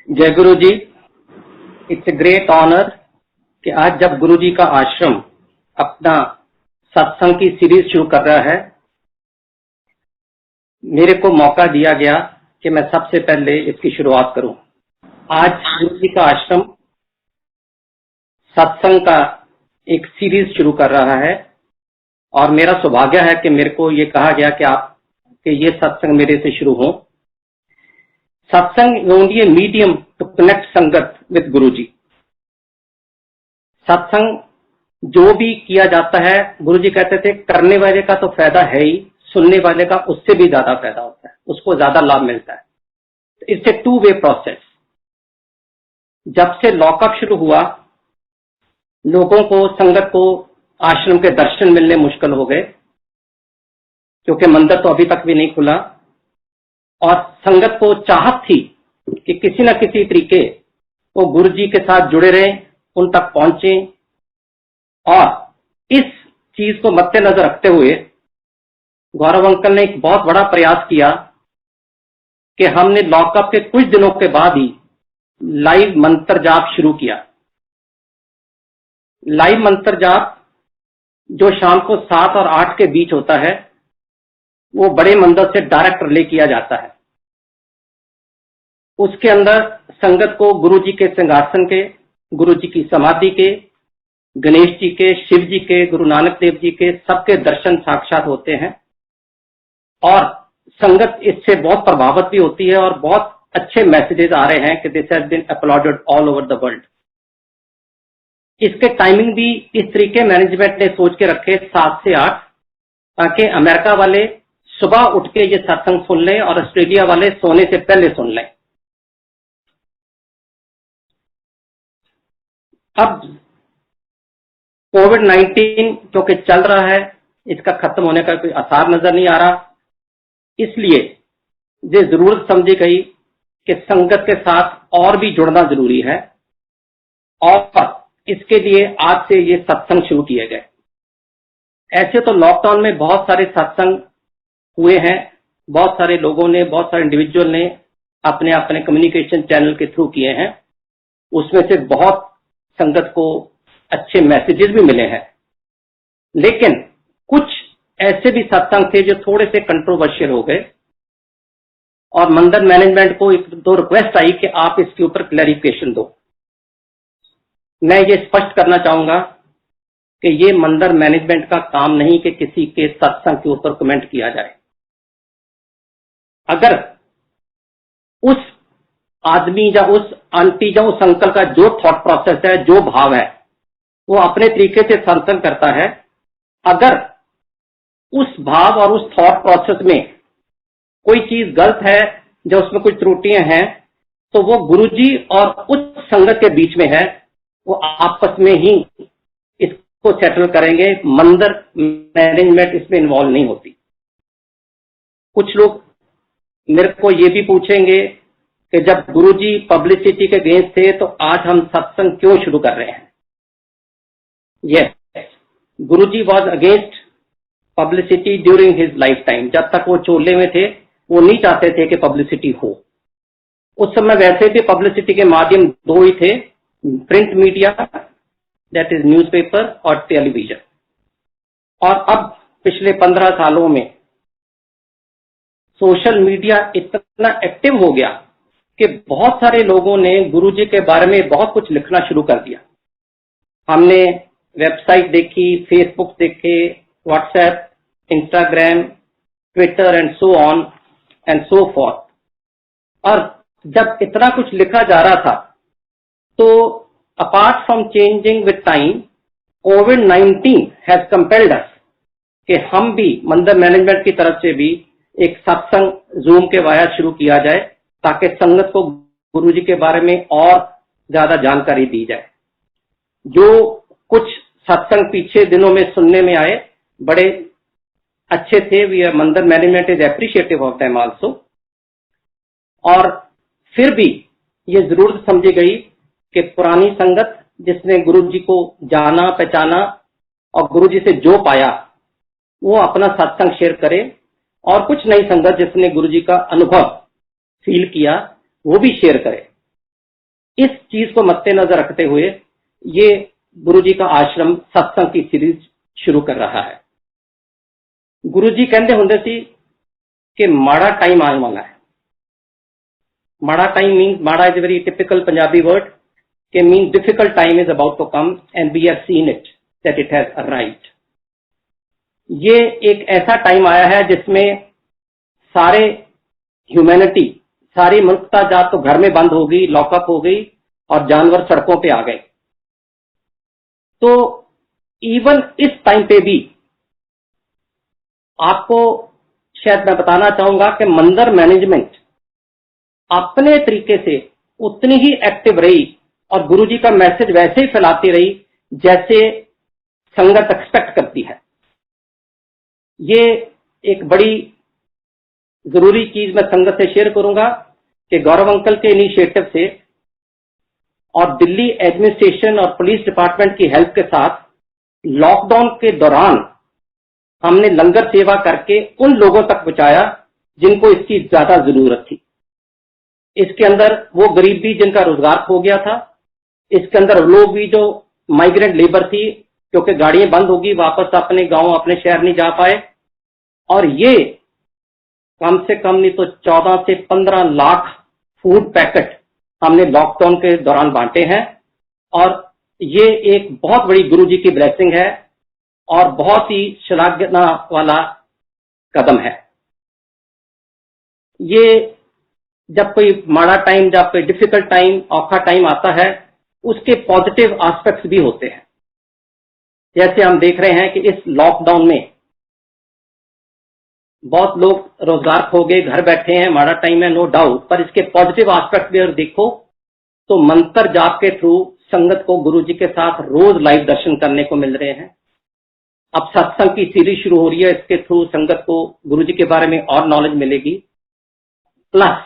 जय गुरु जी। It's a great honour कि आज जब गुरु जी का आश्रम अपना सत्संग की सीरीज शुरू कर रहा है, मेरे को मौका दिया गया कि मैं सबसे पहले इसकी शुरुआत करूं। आज गुरु जी का आश्रम सत्संग का एक सीरीज शुरू कर रहा है और मेरा सौभाग्य है कि मेरे को ये कहा गया कि ये सत्संग मेरे से शुरू हो। Satsang only a medium to connect sangat with Guru ji. सत्संग जो भी किया जाता है, गुरु जी कहते थे करने वाले का तो फायदा है ही, सुनने वाले का उससे भी ज्यादा फायदा होता है, उसको ज्यादा लाभ मिलता है। It's a two way process. जब से लॉकअप शुरू हुआ, लोगों को, संगत को आश्रम के दर्शन मिलने मुश्किल हो गए क्योंकि मंदिर तो अभी तक भी नहीं खुला, और संगत को चाहत थी कि किसी न किसी तरीके वो गुरु जी के साथ जुड़े रहें, उन तक पहुंचे। और इस चीज को मद्देनजर रखते हुए गौरव अंकल ने एक बहुत बड़ा प्रयास किया कि हमने लॉकअप के कुछ दिनों के बाद ही लाइव मंत्र जाप शुरू किया। लाइव मंत्र जाप जो शाम को 7 और 8 के बीच होता है, वो बड़े मंदिर से डायरेक्ट रिले किया जाता है। उसके अंदर संगत को गुरु जी के सिंहासन के, गुरु जी की समाधि के, गणेश जी के, शिव जी के, गुरु नानक देव जी के, सबके दर्शन साक्षात होते हैं और संगत इससे बहुत प्रभावित भी होती है और बहुत अच्छे मैसेजेस आ रहे हैं कि this has been uploaded all over the world. इसके टाइमिंग भी इस तरीके मैनेजमेंट ने सोच के रखे 7 से 8, ताकि अमेरिका वाले सुबह उठ के ये सत्संग सुन लें और ऑस्ट्रेलिया वाले सोने से पहले सुन लें। अब कोविड-19 क्योंकि चल रहा है, इसका खत्म होने का कोई आसार नजर नहीं आ रहा, इसलिए ये जरूरत समझी गई कि संगत के साथ और भी जुड़ना जरूरी है और इसके लिए आज से ये सत्संग शुरू किए गए। ऐसे तो लॉकडाउन में बहुत सारे सत्संग हुए हैं, बहुत सारे लोगों ने, बहुत सारे इंडिविजुअल ने अपने अपने कम्युनिकेशन चैनल के थ्रू किए हैं। उसमें से बहुत संगत को अच्छे मैसेजेस भी मिले हैं, लेकिन कुछ ऐसे भी सत्संग थे जो थोड़े से कंट्रोवर्शियल हो गए और मंदिर मैनेजमेंट को 1-2 रिक्वेस्ट आई कि आप इसके ऊपर क्लैरिफिकेशन दो। मैं ये स्पष्ट करना चाहूंगा कि ये मंदिर मैनेजमेंट का काम नहीं कि किसी के सत्संग के ऊपर कमेंट किया जाए। अगर उस आदमी या उस आंटी या उस अंकल का जो थॉट प्रोसेस है, जो भाव है, वो अपने तरीके से सत्संग करता है, अगर उस भाव और उस थॉट प्रोसेस में कोई चीज गलत है या उसमें कुछ त्रुटियां हैं, तो वो गुरुजी और उस संगत के बीच में है, वो आपस में ही इसको सेटल करेंगे। मंदिर मैनेजमेंट इसमें इन्वॉल्व नहीं होती। कुछ लोग मेरे को ये भी पूछेंगे कि जब गुरुजी पब्लिसिटी के अगेंस्ट थे तो आज हम सत्संग क्यों शुरू कर रहे हैं। Yes, Guruji was against publicity during his life time. जब तक वो चोले में थे, वो नहीं चाहते थे कि पब्लिसिटी हो। उस समय वैसे भी पब्लिसिटी के माध्यम 2 ही थे, print media that is newspaper और टेलीविजन। और अब पिछले 15 सालों में सोशल मीडिया इतना एक्टिव हो गया कि बहुत सारे लोगों ने गुरुजी के बारे में बहुत कुछ लिखना शुरू कर दिया। हमने वेबसाइट देखी, फेसबुक देखे, WhatsApp, Instagram, Twitter and so on and so forth. और जब इतना कुछ लिखा जा रहा था, तो apart from changing with time, कोविड-19 हैज कंपेल्ड अस कि हम भी मंदिर मैनेजमेंट की तरफ से भी एक सत्संग जूम के वाया शुरू किया जाए, ताकि संगत को गुरुजी के बारे में और ज्यादा जानकारी दी जाए। जो कुछ सत्संग पीछे दिनों में सुनने में आए, बड़े अच्छे थे। वी मंदिर management is appreciative of them also. और फिर भी ये जरूरत समझी गई कि पुरानी संगत जिसने गुरुजी को जाना, पहचाना और गुरुजी से जो पाया, वो अपना सत्संग शेयर करे, और कुछ नई संगत जिसने गुरुजी का अनुभव फील किया, वो भी शेयर करे। इस चीज को मद्देनजर रखते हुए ये गुरुजी का आश्रम सत्संग की सीरीज शुरू कर रहा है। गुरुजी कहते होंगे सी कि माड़ा टाइम आने वाला है। माड़ा time means, maada is a very typical Punjabi word के mean difficult time is about to come and we have seen it that it has arrived. ये एक ऐसा टाइम आया है जिसमें सारे ह्यूमैनिटी, सारी मनुष्यता जात तो घर में बंद हो गई, लॉकअप हो गई और जानवर सड़कों पे आ गए। तो इवन इस टाइम पे भी आपको शायद मैं बताना चाहूंगा कि मंदिर मैनेजमेंट अपने तरीके से उतनी ही एक्टिव रही और गुरुजी का मैसेज वैसे ही फैलाती रही जैसे संगत एक्सपेक्ट करती है। ये एक बड़ी जरूरी चीज मैं संगत से शेयर करूंगा कि गौरव अंकल के इनिशिएटिव से और दिल्ली एडमिनिस्ट्रेशन और पुलिस डिपार्टमेंट की हेल्प के साथ लॉकडाउन के दौरान हमने लंगर सेवा करके उन लोगों तक पहुंचाया जिनको इसकी ज्यादा जरूरत थी। इसके अंदर वो गरीब भी जिनका रोजगार खो गया था, इसके अंदर लोग भी जो माइग्रेंट लेबर थी क्योंकि गाड़ियां बंद होगी, वापस अपने गांव अपने शहर नहीं जा पाए। और ये कम से कम नहीं तो 14 से 15 लाख फूड पैकेट हमने लॉकडाउन के दौरान बांटे हैं और ये एक बहुत बड़ी गुरुजी की ब्लेसिंग है और बहुत ही श्लाघना वाला कदम है। ये जब कोई माड़ा टाइम, जब कोई डिफिकल्ट टाइम, औखा टाइम आता है, उसके पॉजिटिव एस्पेक्ट्स भी होते हैं। जैसे हम देख रहे हैं कि इस लॉकडाउन में बहुत लोग रोजगार खो गए, घर बैठे हैं, माड़ा टाइम है नो डाउट, पर इसके पॉजिटिव एस्पेक्ट भी अगर देखो तो मंत्र जाप के थ्रू संगत को गुरुजी के साथ रोज लाइव दर्शन करने को मिल रहे हैं। अब सत्संग की सीरीज शुरू हो रही है, इसके थ्रू संगत को गुरुजी के बारे में और नॉलेज मिलेगी। प्लस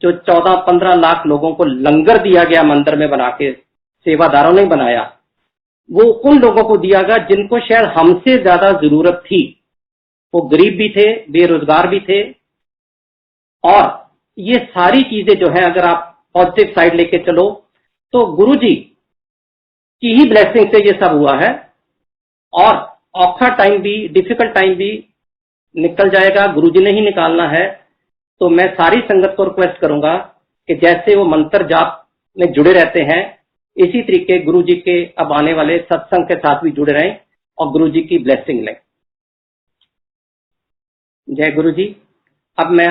जो 14-15 लाख लोगों को लंगर दिया गया मंदिर में बना के, सेवादारों ने बनाया, वो उन लोगों को दिया गया जिनको शायद हमसे ज्यादा जरूरत थी। वो गरीब भी थे, बेरोजगार भी थे। और ये सारी चीजें जो है अगर आप पॉजिटिव साइड लेके चलो तो गुरुजी की ही ब्लेसिंग से ये सब हुआ है और औखा टाइम भी, डिफिकल्ट टाइम भी निकल जाएगा, गुरुजी ने ही निकालना है। तो मैं सारी संगत को रिक्वेस्ट करूंगा कि जैसे वो मंत्र जाप में जुड़े रहते हैं, इसी तरीके गुरुजी के अब आने वाले सत्संग के साथ भी जुड़े रहें और गुरुजी की ब्लेसिंग लें। जय गुरुजी। अब मैं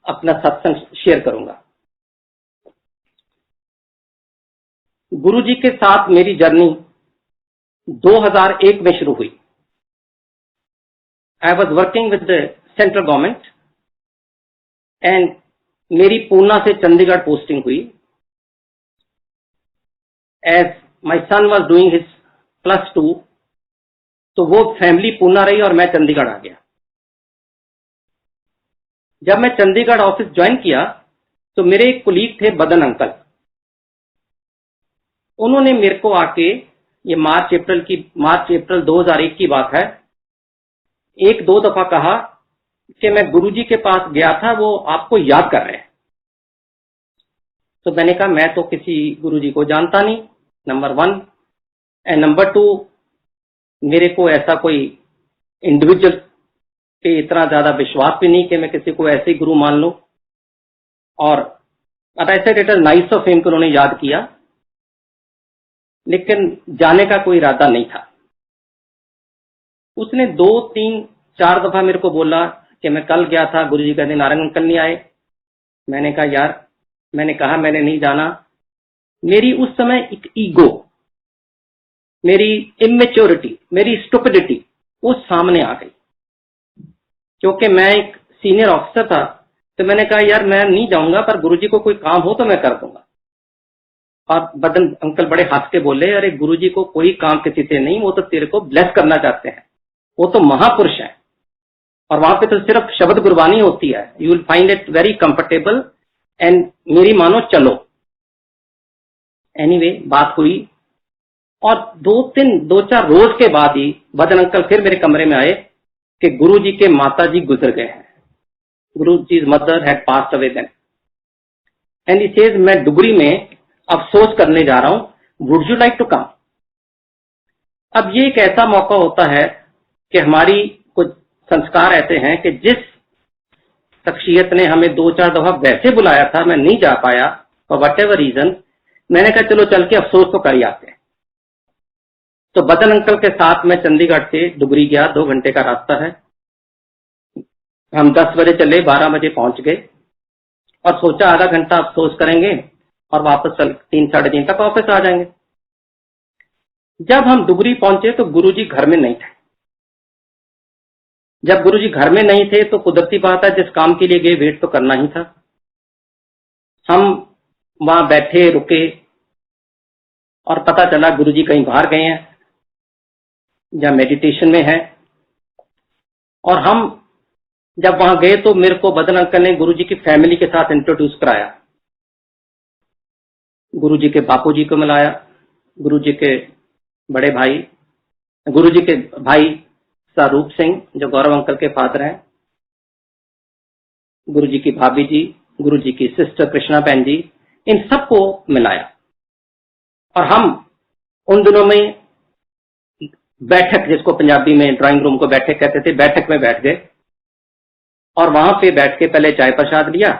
अपना सत्संग शेयर करूंगा। गुरुजी के साथ मेरी जर्नी 2001 में शुरू हुई। I was working with the central government and मेरी पूना से चंडीगढ़ पोस्टिंग हुई। As my son was doing his +2, तो वो फैमिली पूना रही और मैं चंडीगढ़ आ गया। जब मैं चंडीगढ़ ऑफिस ज्वाइन किया तो मेरे एक कुलीग थे बदन अंकल। उन्होंने मेरे को आके, ये मार्च अप्रैल 2001 की बात है, 1-2 दफा कहा कि मैं गुरुजी के पास गया था, वो आपको याद कर रहे हैं। तो मैंने कहा मैं तो किसी गुरुजी को जानता नहीं, नंबर 1, एंड नंबर 2 मेरे को ऐसा कोई इंडिविजुअल पे इतना ज्यादा विश्वास भी नहीं कि मैं किसी को ऐसे ही गुरु मान लूं। और but I said it is nice of him कि उन्होंने याद किया, लेकिन जाने का कोई इरादा नहीं था। उसने 2-3-4 दफा मेरे को बोला कि मैं कल गया था, गुरुजी कहते नारंग अंकल नहीं आए। मैंने कहा यार, मैंने कहा मैंने नहीं जाना। मेरी उस समय एक ईगो, मेरी इमेच्योरिटी, मेरी स्टुपिडिटी वो सामने आ गई। क्योंकि मैं एक सीनियर ऑफिसर था तो मैंने कहा यार मैं नहीं जाऊंगा, पर गुरुजी को कोई काम हो तो मैं कर दूंगा। और बदन अंकल बड़े हंस के बोले, अरे गुरुजी को कोई काम किसी से नहीं, वो तो तेरे को ब्लेस करना चाहते हैं, वो तो महापुरुष है और वहां पे तो सिर्फ शब्द गुरबानी होती है, you will find it very comfortable and मेरी मानो चलो। एनीवे बात हुई और 2-4 रोज के बाद ही बदन अंकल फिर मेरे कमरे में आए कि गुरुजी के माता जी गुजर गए हैं, Guruji's mother had passed away then. And he says मैं डुगरी में अफसोस करने जा रहा हूं, would you like to come? अब ये एक ऐसा मौका होता है कि हमारी कुछ संस्कार ऐसे हैं कि जिस शख्सियत ने हमें 2-4 दफा वैसे बुलाया था, मैं नहीं जा पाया फॉर वट एवर रीजन, मैंने कहा चलो चल के अफसोस तो कर ही आते हैं। तो बदन अंकल के साथ मैं चंडीगढ़ से डुगरी गया, 2 घंटे का रास्ता है। हम 10 बजे चले, 12 बजे पहुंच गए और सोचा आधा घंटा अफसोस करेंगे और वापस 3-3:30 तक ऑफिस आ जाएंगे। जब हम डुगरी पहुंचे तो गुरुजी घर में नहीं थे। जब गुरुजी घर में नहीं थे तो कुदरती बात है, जिस काम के लिए गए वेट तो करना ही था। हम वहां बैठे रुके और पता चला गुरुजी कहीं बाहर गए हैं या मेडिटेशन में है। और हम जब वहां गए तो मेरे को बदन अंकल ने गुरुजी की फैमिली के साथ इंट्रोड्यूस कराया। गुरुजी के बापूजी को मिलाया, गुरुजी के बड़े भाई, गुरुजी के भाई स्वरूप सिंह जो गौरव अंकल के फादर हैं, गुरुजी की भाभी जी, गुरुजी की सिस्टर कृष्णा बहन जी, इन सबको मिलाया। और हम उन दिनों में बैठक, जिसको पंजाबी में ड्राइंग रूम को बैठक कहते थे, बैठक में बैठ गए और वहां पे बैठ के पहले चाय प्रसाद लिया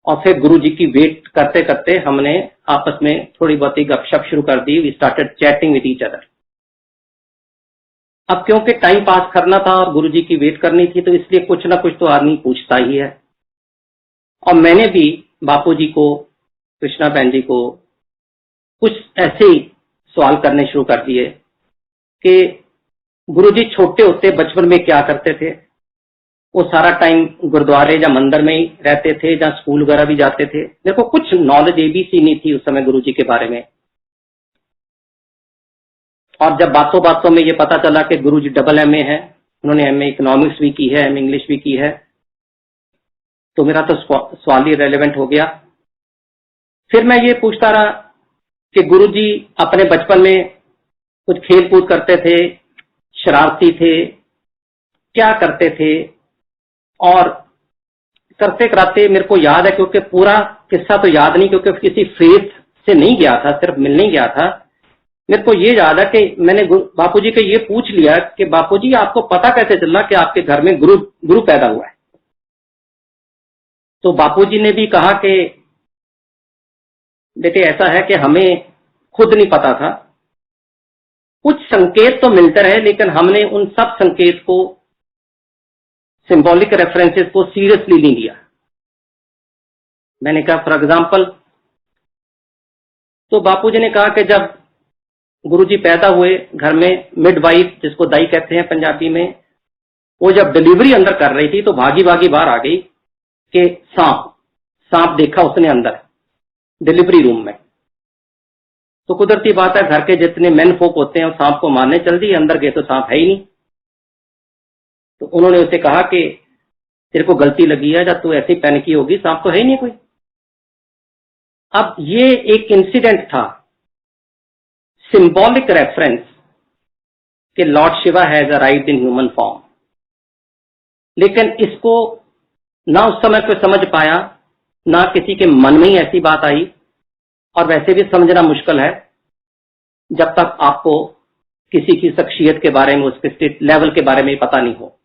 और फिर गुरुजी की वेट करते करते हमने आपस में थोड़ी बहुत ही गपशप शुरू कर दी। We started chatting with each other. अब क्योंकि टाइम पास करना था और गुरुजी की वेट करनी थी तो इसलिए कुछ ना कुछ तो आदमी पूछता ही है। और मैंने भी बापूजी को, कृष्णा बहन जी को कुछ ऐसे ही सवाल करने शुरू कर दिए कि गुरुजी छोटे होते बचपन में क्या करते थे। वो सारा टाइम गुरुद्वारे या मंदिर में ही रहते थे या स्कूल वगैरह भी जाते थे। मेरे को कुछ नॉलेज एबीसी नहीं थी उस समय गुरुजी के बारे में। और जब बातों बातों में ये पता चला कि गुरुजी डबल एमए है, उन्होंने एमए इकोनॉमिक्स भी की है, एमए इंग्लिश भी की है, तो मेरा तो सवाल ही रेलेवेंट हो गया। फिर मैं ये पूछता रहा कि गुरुजी अपने बचपन में कुछ खेल कूद करते थे, शरारती थे, क्या करते थे। और करते कराते मेरे को याद है, क्योंकि पूरा किस्सा तो याद नहीं, क्योंकि किसी फेथ से नहीं गया था, सिर्फ मिलने गया था। मेरे को ये याद है कि मैंने बापूजी को ये पूछ लिया कि बापूजी आपको पता कैसे चला कि आपके घर में गुरु पैदा हुआ है? तो बापूजी ने भी कहा कि बेटे ऐसा है कि हमें खुद नहीं पता था, कुछ संकेत तो मिलते रहे लेकिन हमने उन सब संकेत को, सिंबॉलिक रेफरेंसेस को सीरियसली नहीं लिया। मैंने कहा फॉर एग्जांपल, तो बापूजी ने कहा कि जब गुरुजी पैदा हुए घर में, मिडवाइफ जिसको दाई कहते हैं पंजाबी में, वो जब डिलीवरी अंदर कर रही थी तो भागी भागी बाहर आ गई कि सांप देखा उसने अंदर डिलीवरी रूम में। तो कुदरती बात है, घर के जितने मेन फोक होते हैं सांप को मारने चल दी, अंदर गए तो सांप है ही नहीं। तो उन्होंने उसे कहा कि तेरे को गलती लगी है, जब तू ऐसी पैनिकी होगी, सांप तो है ही नहीं कोई। अब ये एक इंसिडेंट था, सिंबॉलिक रेफरेंस कि Lord Shiva has arrived in human form. लेकिन इसको ना उस समय कोई समझ पाया, ना किसी के मन में ही ऐसी बात आई, और वैसे भी समझना मुश्किल है जब तक आपको किसी की शख्सियत के बारे में, उसके लेवल के बारे में पता नहीं हो।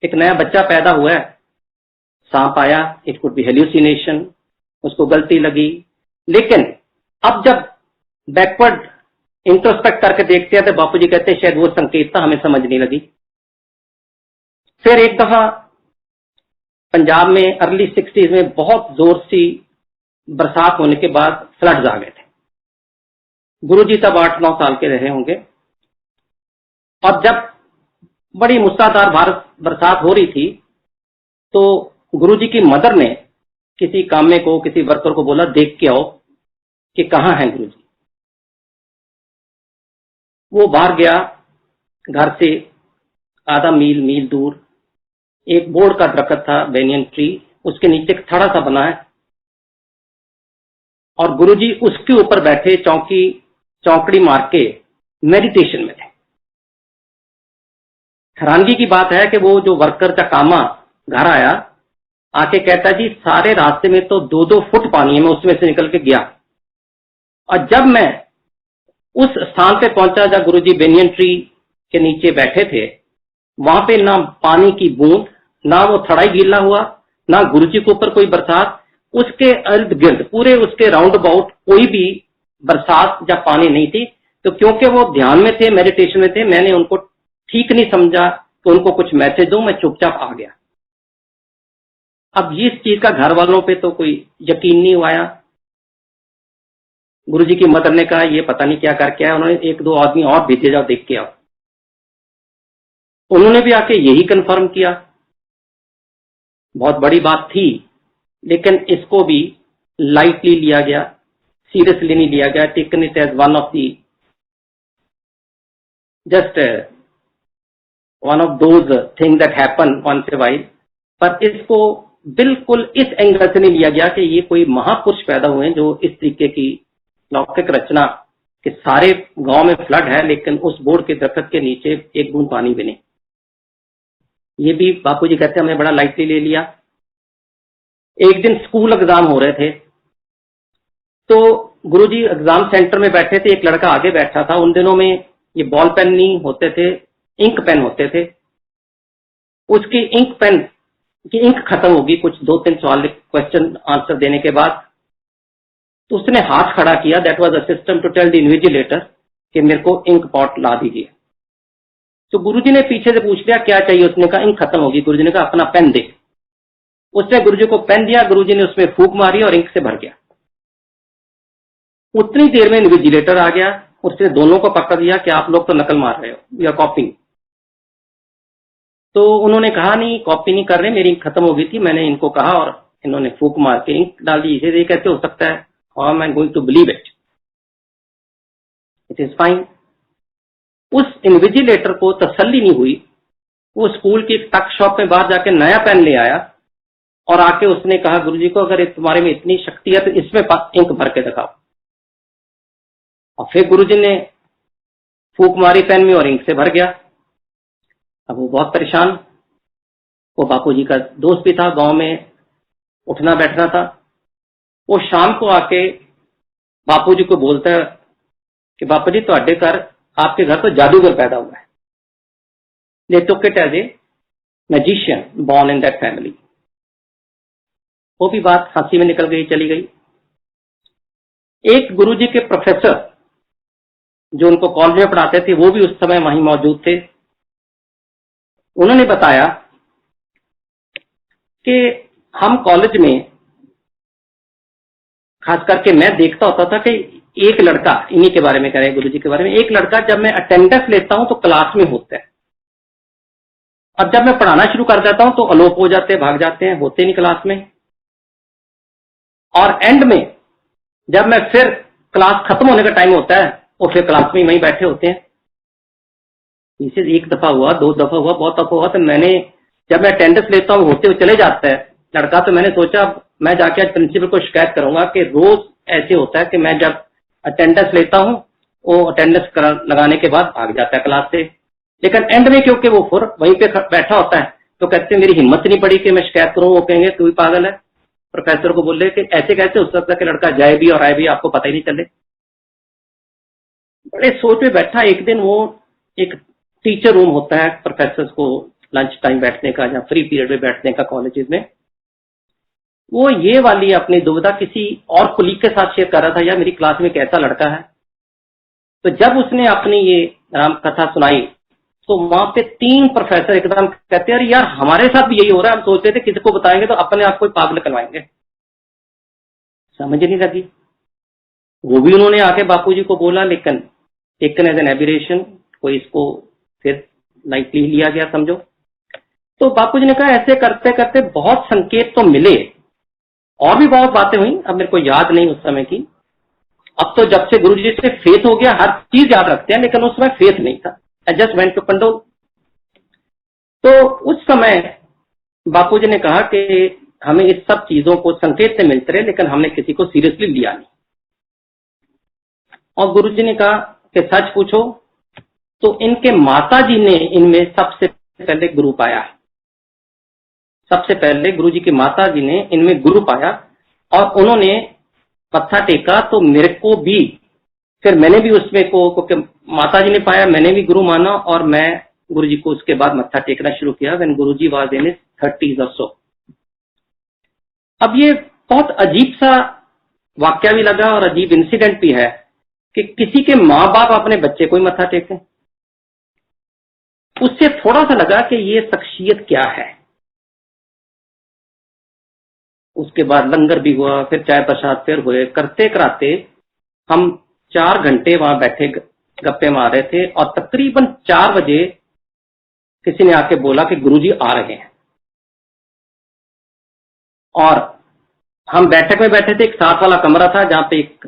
एक नया बच्चा पैदा हुआ है, सांप आया, इट कुड बी हेल्यूसिनेशन, उसको गलती लगी। लेकिन अब जब बैकवर्ड इंट्रोस्पेक्ट करके देखते हैं तो बापूजी कहते हैं शायद वो संकेत था, हमें समझ नहीं लगी। फिर एक दफा पंजाब में अर्ली 60s में बहुत जोर सी बरसात होने के बाद फ्लड्स आ गए थे। गुरुजी तब 8-9 साल के रहे होंगे, और जब बड़ी मूसलाधार बरसात हो रही थी तो गुरुजी की मदर ने किसी कामे को, किसी वर्कर को बोला देख के आओ कि कहां है गुरुजी। वो बाहर गया, घर से आधा मील दूर एक बोर्ड का दरख्त था, बेनियन ट्री, उसके नीचे एक थड़ा सा बना है, और गुरुजी उसके ऊपर बैठे चौकड़ी मार के मेडिटेशन में थे। हैरानगी की बात है कि वो जो वर्कर का कामा घर आया, आके कहता जी सारे रास्ते में तो 2-2 फुट पानी है, मैं उसमें से निकल के गया और जब मैं उस स्थान पे पहुंचा जहां गुरुजी बेनियन ट्री के नीचे बैठे थे, वहां पे ना पानी की बूंद, ना वो थड़ाई गीला हुआ, ना गुरुजी के ऊपर कोई बरसात, उसके इर्द गिर्द पूरे उसके राउंड अबाउट कोई भी बरसात या पानी नहीं थी। तो क्योंकि वो ध्यान में थे, मेडिटेशन में थे, मैंने उनको ठीक नहीं समझा तो उनको कुछ मैसेज दूं, मैं चुपचाप आ गया। अब इस चीज का घर वालों पे तो कोई यकीन नहीं हुआ। गुरुजी की मदर ने कहा ये पता नहीं क्या करके आया, उन्होंने एक दो आदमी और भेजे, जाओ देख के आओ। उन्होंने भी आके यही कंफर्म किया। बहुत बड़ी बात थी, लेकिन इसको भी लाइटली लिया गया, सीरियसली नहीं लिया गया, taken it as one of the just one of those thing that happen once a while. पर इसको बिल्कुल इस एंगल से नहीं लिया गया कि ये कोई महापुरुष पैदा हुए हैं जो इस तरीके की लौकिक रचना कि सारे गांव में फ्लड है लेकिन उस बोर्ड के दरख्त के नीचे एक बूंद पानी भी नहीं। ये भी बापूजी कहते हैं हमने बड़ा लाइटली ले लिया। एक दिन स्कूल एग्जाम हो रहे थे, तो गुरुजी एग्जाम सेंटर में बैठे थे, एक लड़का आगे बैठा था। उन दिनों में ये बॉल पेन नहीं होते थे, इंक पेन होते थे। उसकी इंक पेन की इंक खत्म होगी कुछ 2-3 सवाल क्वेश्चन आंसर देने के बाद, तो उसने हाथ खड़ा किया। That was a system to tell the invigilator कि मेरे को इंक पॉट ला दीजिए। तो गुरुजी ने पीछे से पूछ लिया क्या चाहिए, उसने कहा इंक खत्म होगी। गुरुजी ने कहा अपना पेन दे। उसने गुरुजी को पेन दिया, गुरुजी ने उसमें फूंक मारी और इंक से भर गया। उतनी देर में इन्विजिलेटर आ गया, उसने दोनों को पकड़ दिया कि आप लोग तो नकल मार रहे हो, या कॉपिंग। तो उन्होंने कहा नहीं कॉपी नहीं कर रहे, मेरी इंक खत्म हो गई थी, मैंने इनको कहा और इन्होंने फूंक मार के इंक डाल दी। इसे कैसे हो सकता है? How am I going to believe it? It is fine. उस इन्विजिलेटर को तसल्ली नहीं हुई, वो स्कूल की टक शॉप में बाहर जाके नया पेन ले आया और आके उसने कहा गुरुजी को अगर तुम्हारे में इतनी शक्ति है तो इसमें इंक भर के दिखाओ। और फिर गुरुजी ने फूंक मारी पेन में और इंक से भर गया। अब वो बहुत परेशान, वो बापूजी का दोस्त भी था, गांव में उठना बैठना था। वो शाम को आके बापूजी को बोलता है कि बापू जी ਤੁਹਾਡੇ घर, आपके घर तो जादूगर पैदा हुआ है। They took it as a magician born in that family। वो भी बात हंसी में निकल गई, चली गई। एक गुरुजी के प्रोफेसर जो उनको कॉलेज में पढ़ाते थे, वो भी उस समय वहीं मौजूद थे। उन्होंने बताया कि हम कॉलेज में, खास करके मैं देखता होता था कि एक लड़का, इन्हीं के बारे में कह रहे हैं गुरुजी के बारे में, एक लड़का जब मैं अटेंडेंस लेता हूं तो क्लास में होता है, और जब मैं पढ़ाना शुरू कर देता हूं तो अलोप हो जाते हैं, भाग जाते हैं, होते नहीं क्लास में। और एंड में जब मैं फिर क्लास खत्म होने का टाइम होता है और फिर क्लास में वहीं बैठे होते हैं। इसे एक दफा हुआ, 2 दफा हुआ, बहुत दफा हुआ। तो मैंने, जब मैं अटेंडेंस लेता हूँ होते हुए चले जाता है लड़का, तो मैंने सोचा मैं जाके आज प्रिंसिपल को शिकायत करूंगा कि रोज ऐसे होता है कि मैं जब अटेंडेंस लेता हूं वो अटेंडेंस लगाने के बाद भाग जाता है क्लास से, लेकिन एंड में क्योंकि वो फिर वहीं पे बैठा होता है तो कहते हैं मेरी हिम्मत नहीं पड़ी कि मैं शिकायत करूं। वो कहेंगे तू ही पागल है। प्रोफेसर को बोले कि ऐसे कैसे हो सकता है कि लड़का जाए भी और आए भी, आपको पता ही नहीं चले। बड़े सोच में बैठा। एक दिन वो एक टीचर रूम होता है प्रोफेसर को लंच टाइम बैठने का या फ्री पीरियड में बैठने का कॉलेजेस में, वो ये वाली अपनी दुविधा किसी और कुलीग के साथ शेयर कर रहा था, यार मेरी क्लास में कैसा लड़का है। तो जब उसने अपनी ये राम कथा सुनाई तो वहां पे 3 प्रोफेसर एकदम कहते हैं यार हमारे साथ भी यही हो रहा है, हम सोचते थे किसी को बताएंगे तो अपने आप को पागल करवाएंगे। समझ नहीं लगी। वो भी उन्होंने आके बापूजी को बोला, लेकिन टेकन एज एन एबिरेशन, कोई इसको फिर लाइटली लिया गया समझो। तो बापूजी ने कहा ऐसे करते करते बहुत संकेत तो मिले, और भी बहुत बातें हुई, अब मेरे को याद नहीं उस समय की। अब तो जब से गुरुजी से फेथ हो गया हर चीज याद रखते हैं, लेकिन उस समय फेथ नहीं था। I just went to Pandol. तो उस समय बापूजी ने कहा कि हमें इस सब चीजों को संकेत से मिलते रहे, लेकिन हमने किसी को सीरियसली लिया नहीं। और गुरुजी ने कहा कि सच पूछो तो इनके माताजी ने इनमें सबसे पहले गुरु पाया। सबसे पहले गुरुजी की माताजी ने इनमें गुरु पाया और उन्होंने मत्था टेका तो मेरे को भी फिर मैंने भी उसमें को माता जी ने पाया, मैंने भी गुरु माना और मैं गुरु जी को उसके बाद मत्था टेकना शुरू किया when Guru ji was in his 30s और सो। अब ये बहुत अजीब सा वाक्य भी लगा और अजीब इंसिडेंट भी है कि किसी के माँ बाप अपने बच्चे को ही मत्था टेकें। उससे थोड़ा सा लगा कि ये शख्सियत क्या है। उसके बाद लंगर भी हुआ, फिर चाय प्रसाद फिर हुए, करते कराते हम 4 घंटे वहां बैठे गप्पे मार रहे थे और तकरीबन 4 बजे किसी ने आके बोला कि गुरुजी आ रहे हैं। और हम बैठक में बैठे थे, एक साथ वाला कमरा था जहां पे एक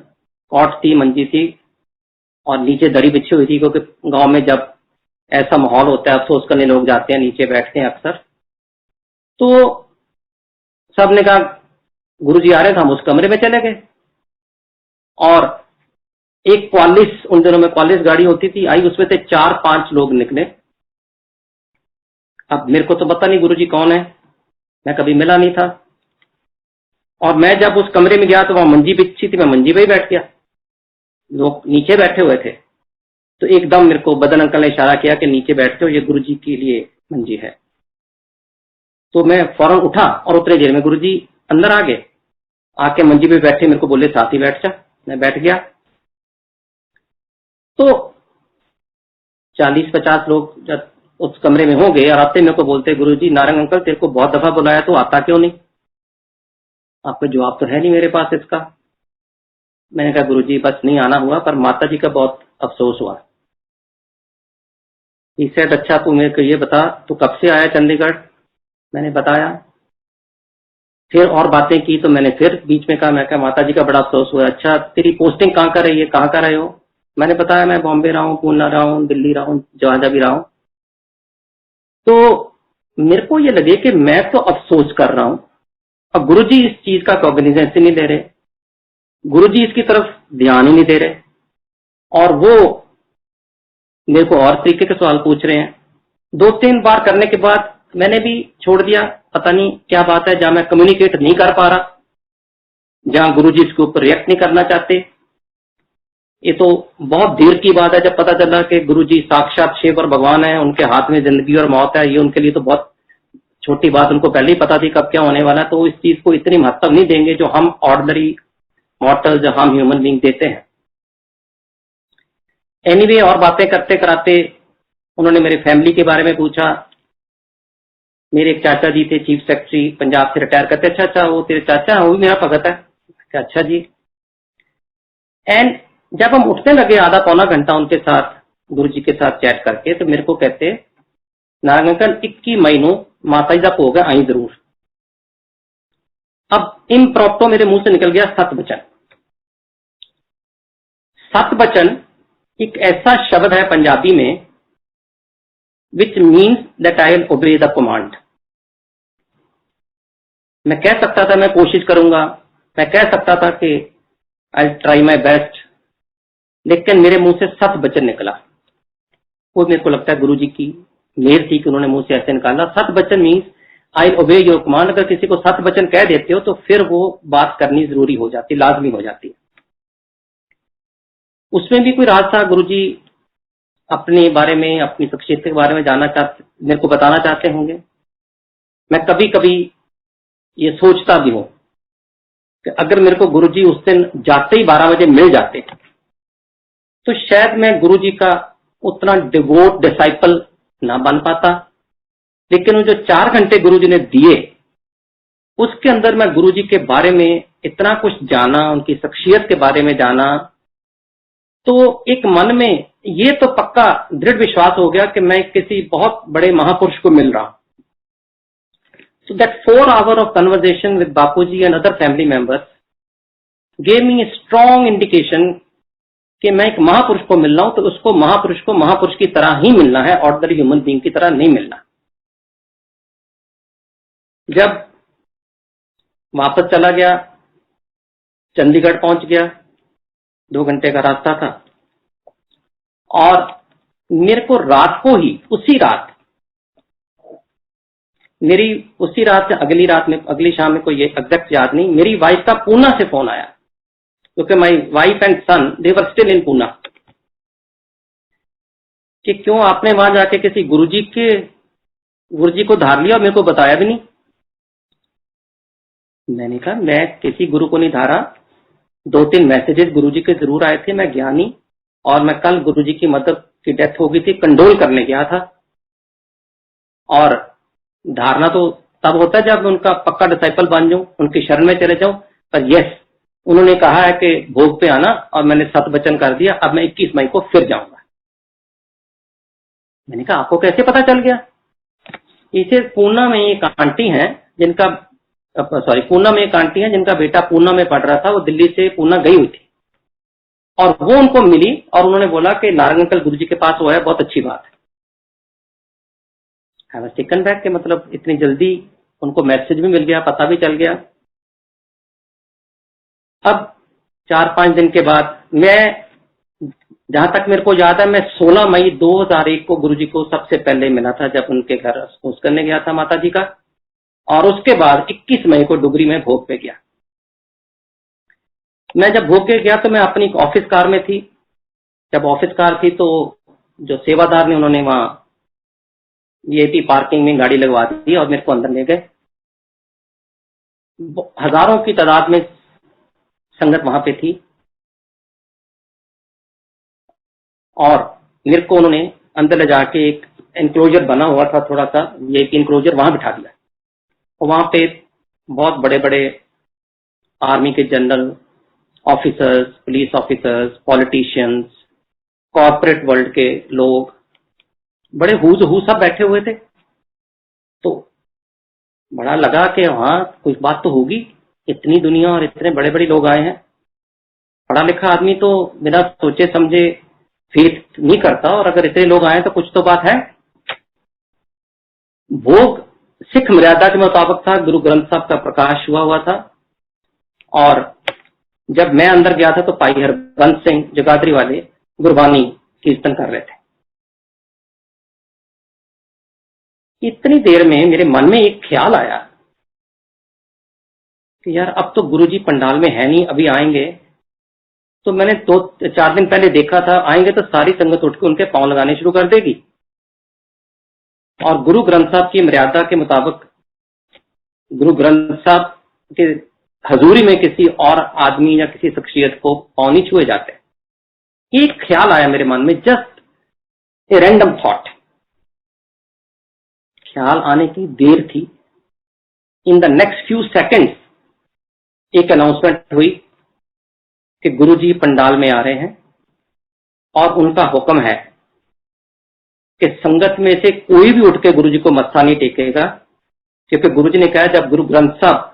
कॉट थी, मंजी थी और नीचे दरी बिछी हुई थी, क्योंकि गांव में जब ऐसा माहौल होता है अफसोस करने लोग जाते हैं, नीचे बैठते हैं अक्सर। तो सबने कहा गुरुजी आ रहे थे, हम उस कमरे में चले गए और एक क्वालिस, उन दिनों में क्वालिस गाड़ी होती थी, आई, उसमें से 4-5 लोग निकले। अब मेरे को तो पता नहीं गुरुजी कौन है, मैं कभी मिला नहीं था। और मैं जब उस कमरे में गया तो वहां मंजी बिछी थी, मैं मंजी पे ही बैठ गया, लोग नीचे बैठे हुए थे। तो एकदम मेरे को बदन अंकल ने इशारा किया कि नीचे बैठते हो, ये गुरुजी के लिए मंजी है। तो मैं फौरन उठा और उतरे देर में गुरुजी अंदर आ गए, आके मंजी पे बैठे, मेरे को बोले साथ ही बैठ जा। मैं बैठ गया। तो 40-50 लोग जब उस कमरे में होंगे और आते मेरे को बोलते गुरुजी नारंग अंकल तेरे को बहुत दफा बुलाया, तो आता क्यों नहीं? आपका जवाब तो है नहीं मेरे पास इसका। मैंने कहा गुरुजी बस नहीं आना हुआ, पर माता जी का बहुत अफसोस हुआ। ही सेड अच्छा तू मेरे को ये बता तू कब से आया चंडीगढ़? मैंने बताया, फिर और बातें की। तो मैंने फिर बीच में कहा, मैं कहा माता जी का बड़ा अफसोस हुआ। अच्छा तेरी पोस्टिंग कहाँ कर रही है, कहाँ कर रहे हो? मैंने बताया मैं बॉम्बे रहा हूँ, पूना रहा हूँ, दिल्ली रहा हूँ, जहां भी रहा हूँ। तो मेरे को ये लगे कि मैं तो अफसोस कर रहा हूं, अब गुरुजी इस चीज का कॉग्निजेंस ही नहीं ले रहे, गुरुजी इसकी तरफ ध्यान ही नहीं दे रहे और वो मेरे को और तरीके के सवाल पूछ रहे हैं। 2-3 बार करने के बाद मैंने भी छोड़ दिया, पता नहीं क्या बात है, जहां मैं कम्युनिकेट नहीं कर पा रहा, जहां गुरुजी इसके ऊपर रिएक्ट नहीं करना चाहते। ये तो बहुत देर की बात है जब पता चला कि गुरुजी साक्षात शिव और भगवान है, उनके हाथ में जिंदगी और मौत है। ये उनके लिए तो बहुत छोटी बात, उनको पहले ही पता थी कब क्या होने वाला है, तो इस चीज को इतनी महत्व नहीं देंगे जो हम ऑर्डिनरी मॉर्टल, जो हम ह्यूमन बीइंग देते हैं। एनीवे, और बातें करते कराते उन्होंने मेरे फैमिली के बारे में पूछा। मेरे एक चाचा जी थे, चीफ सेक्रेटरी, पंजाब से रिटायर करते। अच्छा वो तेरे चाचा, वो भी मेरा भगत है। अच्छा जी। एंड जब हम उठने लगे आधा पौना घंटा उनके साथ, गुरुजी के साथ चैट करके, तो मेरे को कहते नारायण अंकल 21 मई को माता जी का भोग है, आई जरूर। अब इम्प्रॉप्टो मेरे मुंह से निकल गया सतवचन। सतवचन एक ऐसा शब्द है पंजाबी में which means that I will obey the command. मैं कह सकता था मैं कोशिश करूंगा, मैं कह सकता था कि आई ट्राई माई बेस्ट, लेकिन मेरे मुंह से सतवचन निकला। वो मेरे को लगता है गुरुजी की मेहर थी कि उन्होंने मुंह से ऐसे निकाला। सतवचन मीन्स आई ओबे योर कमांड। अगर किसी को सतवचन कह देते हो तो फिर वो बात करनी जरूरी हो जाती, लाजमी हो जाती है। उसमें भी कोई राज था। गुरुजी अपने बारे में, अपनी शख्सियत के बारे में जानना चाहते, मेरे को बताना चाहते होंगे। मैं कभी कभी ये सोचता भी हूं कि अगर मेरे को गुरुजी उस दिन जाते ही 12 बजे मिल जाते तो शायद मैं गुरुजी का उतना डिवोट डिसाइपल ना बन पाता। लेकिन वो जो 4 घंटे गुरुजी ने दिए, उसके अंदर मैं गुरुजी के बारे में इतना कुछ जाना, उनकी शख्सियत के बारे में जाना, तो एक मन में ये तो पक्का दृढ़ विश्वास हो गया कि मैं किसी बहुत बड़े महापुरुष को मिल रहा हूं। So that 4 hours of conversation with Bapuji and other family members gave me a strong indication कि मैं एक महापुरुष को मिल रहा हूं, तो उसको महापुरुष को महापुरुष की तरह ही मिलना है, ऑर्डिनरी ह्यूमन बीइंग की तरह नहीं मिलना। जब वापस चला गया, चंडीगढ़ पहुंच गया, 2 घंटे का रास्ता था और मेरे को रात को ही, उसी रात, मेरी उसी रात से अगली शाम में कोई एग्जैक्ट याद नहीं, मेरी वाइफ का पूना से फोन आया क्योंकि my wife and son they were still in Poona, कि क्यों आपने वहां जाके किसी गुरुजी को धार लिया और मेरे को बताया भी नहीं। मैंने कहा मैं किसी गुरु को नहीं धारा, 2-3 मैसेजेस गुरुजी के जरूर आए थे, मैं गया नहीं, और मैं कल गुरुजी की मदर की डेथ हो गई थी, कंडोल करने गया था। और धारणा तो तब होता है जब उनका पक्का डिसाइपल बन जाऊं, उनकी शरण में चले जाऊं। पर यस, उन्होंने कहा है कि भोग पे आना, और मैंने सत वचन कर दिया, अब मैं 21 मई को फिर जाऊंगा। मैंने कहा आपको कैसे पता चल गया? इसे पूना में एक आंटी हैं जिनका पूना में एक आंटी है जिनका बेटा पूना में पढ़ रहा था, वो दिल्ली से पूना गई हुई थी, और वो उनको मिली और उन्होंने बोला कि नारंग अंकल गुरुजी के पास हुआ है, बहुत अच्छी बात है। आई वाज टेकन बैक के मतलब इतनी जल्दी उनको मैसेज भी मिल गया, पता भी चल गया। अब 4-5 दिन के बाद, मैं जहां तक मेरे को याद है, मैं 16 मई 2001 को गुरुजी को सबसे पहले मिला था, जब उनके घर स्पोज करने गया था माता जी का, और उसके बाद 21 मई को डुगरी में भोग पे गया। मैं जब भोग पे गया तो मैं अपनी ऑफिस कार में थी। जब ऑफिस कार थी तो जो सेवादार ने, उन्होंने वहां वीआईपी पार्किंग में गाड़ी लगवा दी और मेरे को अंदर ले गए। हजारों की तादाद में संगत वहां पे थी, और मेरे को उन्होंने अंदर ले जाके एक एनक्लोजर बना हुआ था, थोड़ा सा वीआईपी एनक्लोजर, वहां बिठा दिया। और वहां पे बहुत बड़े बड़े आर्मी के general officers, police officers, politicians, corporate world के लोग, बड़े हूज सब बैठे हुए थे। तो बड़ा लगा कि वहां कुछ बात तो होगी, इतनी दुनिया और इतने बड़े बड़े लोग आए हैं। पढ़ा लिखा आदमी तो बिना सोचे समझे फेथ नहीं करता, और अगर इतने लोग आए तो कुछ तो बात है। भोग सिख मर्यादा के मुताबिक था, गुरु ग्रंथ साहब का प्रकाश हुआ था, और जब मैं अंदर गया था तो भाई हरबंस सिंह जगाधरी वाले गुरबानी कीर्तन कर रहे थे। इतनी देर में मेरे मन में एक ख्याल आया कि यार अब तो गुरुजी पंडाल में है नहीं, अभी आएंगे। तो मैंने 2-4 दिन पहले देखा था, आएंगे तो सारी संगत उठ के उनके पांव लगाने शुरू कर देगी, और गुरु ग्रंथ साहब की मर्यादा के मुताबिक गुरु ग्रंथ साहब के हजूरी में किसी और आदमी या किसी शख्सियत को पांव नहीं छुए जाते। एक ख्याल आया मेरे मन में, जस्ट ए रैंडम थॉट। ख्याल आने की देर थी, in the next few seconds एक अनाउंसमेंट हुई कि गुरुजी पंडाल में आ रहे हैं, और उनका हुक्म है कि संगत में से कोई भी उठ के गुरुजी को मत्था नहीं टेकेगा, क्योंकि गुरुजी ने कहा जब गुरु ग्रंथ साहब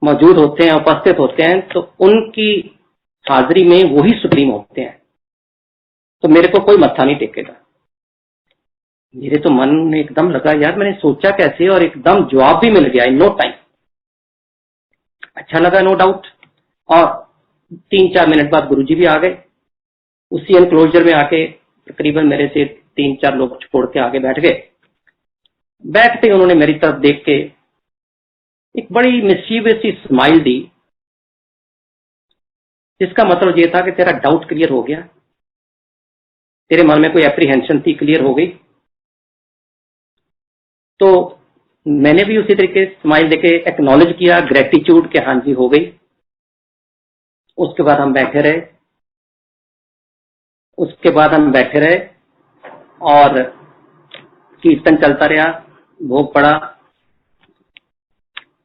मौजूद होते हैं, उपस्थित होते हैं, तो उनकी हाजिरी में वही सुप्रीम होते हैं, तो मेरे को कोई मत्था नहीं टेकेगा। मेरे तो मन में एकदम लगा, यार मैंने सोचा कैसे, और एकदम जवाब भी मिल गया इन नो टाइम। अच्छा लगा, नो डाउट। और 3-4 मिनट बाद गुरुजी भी आ गए, उसी एनक्लोजर में आके तकरीबन मेरे से 3-4 लोग छोड़ के आगे बैठ गए। बैठते उन्होंने मेरी तरफ देख के एक बड़ी मिस्चीवियस सी स्माइल दी, जिसका मतलब ये था कि तेरा डाउट क्लियर हो गया, तेरे मन में कोई एप्रीहेंशन थी, क्लियर हो गई। तो मैंने भी उसी तरीके स्माइल देके एक्नॉलेज किया, ग्रेटिट्यूड के हाँ जी हो गई। उसके बाद हम बैठे रहे, और कीर्तन चलता रहा, भोग पड़ा।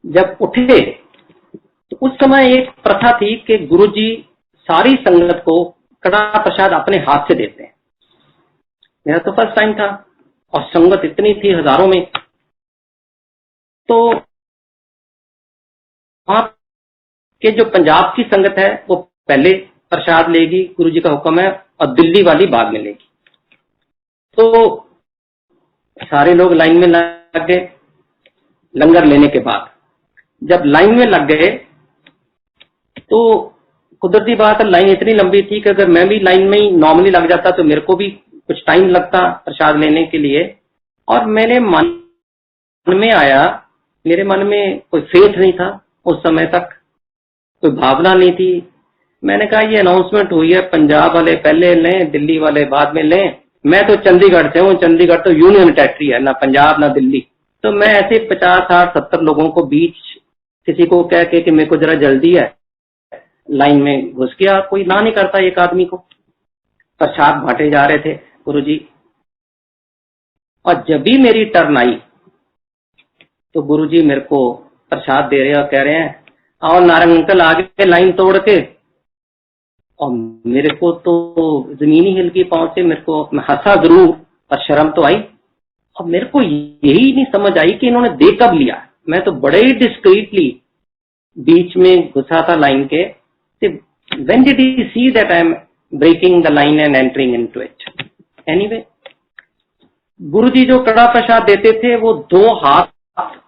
जब उठे तो उस समय एक प्रथा थी कि गुरुजी सारी संगत को कड़ा प्रसाद अपने हाथ से देते हैं। मेरा तो फर्स्ट टाइम था, और संगत इतनी थी हजारों में, तो वहां के जो पंजाब की संगत है वो पहले प्रसाद लेगी, गुरुजी का हुक्म है, और दिल्ली वाली बाद में लेगी। तो सारे लोग लाइन में लग गए। लंगर लेने के बाद जब लाइन में लग गए तो कुदरती बात है, लाइन इतनी लंबी थी कि अगर मैं भी लाइन में ही नॉर्मली लग जाता तो मेरे को भी कुछ टाइम लगता प्रसाद लेने के लिए। और मेरे मन में कोई फेथ नहीं था उस समय तक, कोई भावना नहीं थी। मैंने कहा ये अनाउंसमेंट हुई है, पंजाब वाले पहले लें, दिल्ली वाले बाद में लें। मैं तो चंडीगढ़ से हूँ, चंडीगढ़ तो यूनियन टेरिटरी है, ना पंजाब ना दिल्ली। तो मैं ऐसे 50, 60, 70 लोगों को बीच किसी को कह के कि मेरे को जरा जल्दी है, लाइन में घुस गया। कोई ना नहीं करता एक आदमी को। प्रसाद बांटे जा रहे थे गुरुजी, और जब भी मेरी टर्न आई तो गुरुजी मेरे को प्रसाद दे रहे और कह रहे हैं, आओ नारंग अंकल आगे लाइन तोड़ के। और मेरे को तो जमीन ही हिल गई पांव से। मेरे को, मैं हंसा जरूर पर शर्म तो आई। अब मेरे को यही नहीं समझ आई कि इन्होंने दे कब लिया। मैं तो बड़े ही डिस्क्रीटली बीच में घुसा था लाइन के। When did he see that I am breaking the line and entering into it. Anyway, Guruji जो कड़ा प्रसाद देते थे वो 2 हाथ,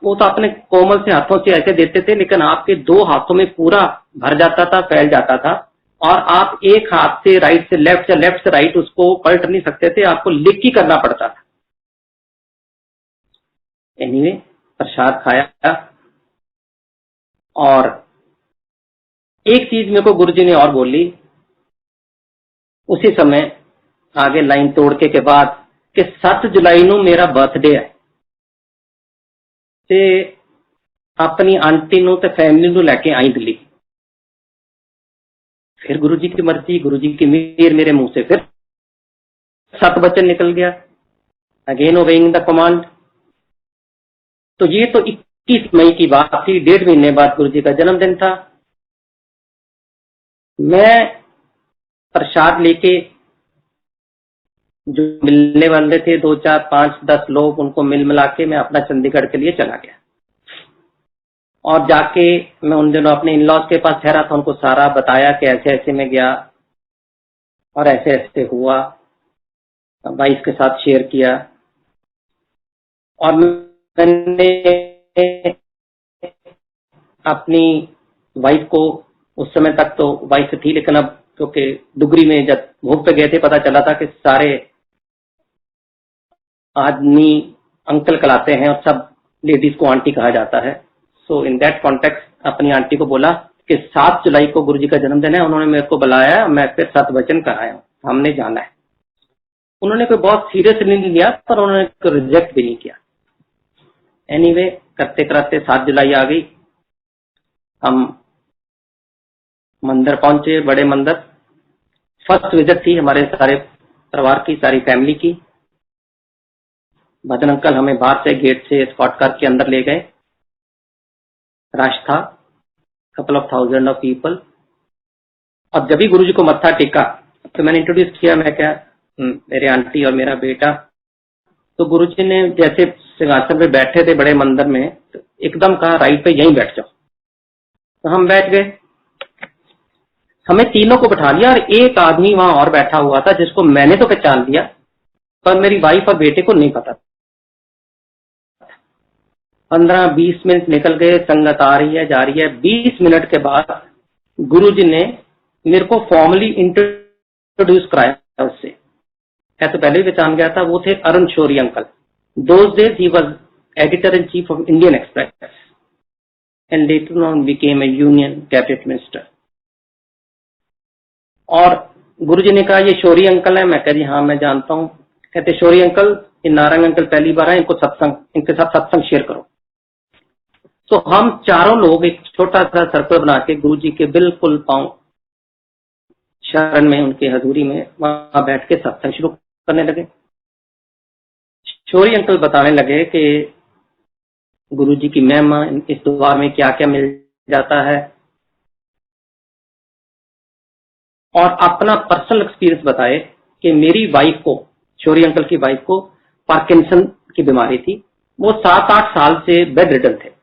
वो तो अपने कोमल से हाथों से ऐसे देते थे, लेकिन आपके 2 हाथों में पूरा भर जाता था, फैल जाता था। और आप एक हाथ से राइट से लेफ्ट या लेफ्ट से राइट उसको पलट नहीं सकते थे, आपको लिख ही करना पड़ता था। एनीवे, प्रसाद खाया। और एक चीज मेरे को गुरुजी ने और बोली उसी समय आगे लाइन तोड़के के बाद कि 7 जुलाई ਨੂੰ मेरा बर्थडे है, ते अपनी आंटी ਨੂੰ ਤੇ फैमिली ਨੂੰ ਲੈ के आई दिल्ली। फिर गुरुजी की मर्जी, गुरुजी की मेहर, मेरे मुंह से फिर 7 वचन निकल गया, अगेन ओबेइंग द कमांड। तो ये तो 21 मई की बात थी। 1.5 महीने बाद गुरुजी का जन्मदिन था। मैं प्रसाद लेके जो मिलने वाले थे 2, 4, 5, 10 लोग, उनको मिल मिला के मैं अपना चंडीगढ़ के लिए चला गया। और जाके मैं उन दिनों अपने इन-लॉज के पास ठहरा था, उनको सारा बताया कि ऐसे ऐसे मैं गया और ऐसे ऐसे हुआ, वाइफ के साथ शेयर किया। और मैंने अपनी वाइफ को, उस समय तक तो वाइफ थी, लेकिन अब क्योंकि डुगरी में जब भोग पे गए थे पता चला था कि सारे आदमी अंकल कहलाते हैं और सब लेडीज को आंटी कहा जाता है। सो इन दैट कॉन्टेक्स्ट अपनी आंटी को बोला कि 7 जुलाई को गुरुजी का जन्मदिन है, उन्होंने मेरे को बुलाया, मैं फिर 7 वचन कराया हूँ, हमने जाना है। उन्होंने कोई बहुत सीरियसली नहीं लिया, पर उन्होंने रिजेक्ट भी नहीं किया। एनीवे, करते करते 7 जुलाई आ गई। हम मंदिर पहुंचे, बड़े मंदिर। फर्स्ट विजिट थी हमारे सारे परिवार की, सारी फैमिली की। भजन अंकल हमें बाहर से गेट से स्कॉट कार के अंदर ले गए। रश था, couple of thousand of people. अब जब भी गुरुजी को मत्था टेका तो मैंने इंट्रोड्यूस किया, मैं क्या, मेरे आंटी और मेरा बेटा। तो गुरुजी ने जैसे सिंहासन पे बैठे थे बड़े मंदिर में, तो एकदम कहा राइट पे यहीं बैठ जाओ। तो हम बैठ गए। हमें तीनों को बैठा लिया और एक आदमी वहां और बैठा हुआ था जिसको मैंने तो पहचान लिया, पर मेरी वाइफ और बेटे को नहीं पता। 15-20 मिनट निकल गए, संगत आ रही है, जा रही है। 20 मिनट के बाद गुरुजी ने मेरे को फॉर्मली इंट्रोड्यूस कराया उससे। मैं तो पहले ही पहचान गया था, वो थे Arun Shourie uncle. Those days he was editor in chief of Indian Express and later on became a union cabinet minister. और गुरुजी ने कहा ये शौरी अंकल है। मैं कह जी हाँ मैं जानता हूँ। कहते शौरी अंकल, ये नारंग अंकल पहली बार आए, इनको सत्संग, इनके साथ सत्संग शेयर करो। तो हम चारों लोग एक छोटा सा सर्कल बना के गुरुजी के बिल्कुल पांव शरण में, उनके हजूरी में वहां बैठ के सत्संग शुरू करने लगे। शौरी अंकल बताने लगे कि गुरुजी की महिमा, इस द्वार में क्या क्या मिल जाता है, और अपना पर्सनल एक्सपीरियंस बताए कि मेरी वाइफ को, शौरी अंकल की वाइफ को पार्किंसन की बीमारी थी। वो 7-8 साल से बेड रिडन थे।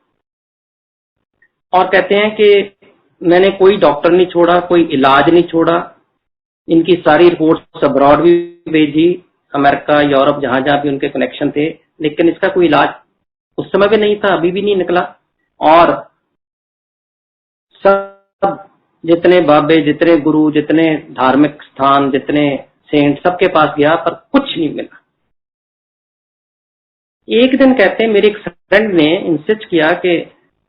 और कहते हैं कि मैंने कोई डॉक्टर नहीं छोड़ा, कोई इलाज नहीं छोड़ा। इनकी सारी रिपोर्ट्स अब्रॉड भी भेजी, अमेरिका, यूरोप, जहां जहां भी उनके कनेक्शन थे, लेकिन इसका कोई इलाज उस समय भी नहीं था, अभी भी नहीं निकला। और सब जितने बाबे, जितने गुरु, जितने धार्मिक स्थान, जितने सेंट, सबके पास गया पर कुछ नहीं मिला। एक दिन कहते हैं मेरे एक फ्रेंड ने इंसिस्ट किया कि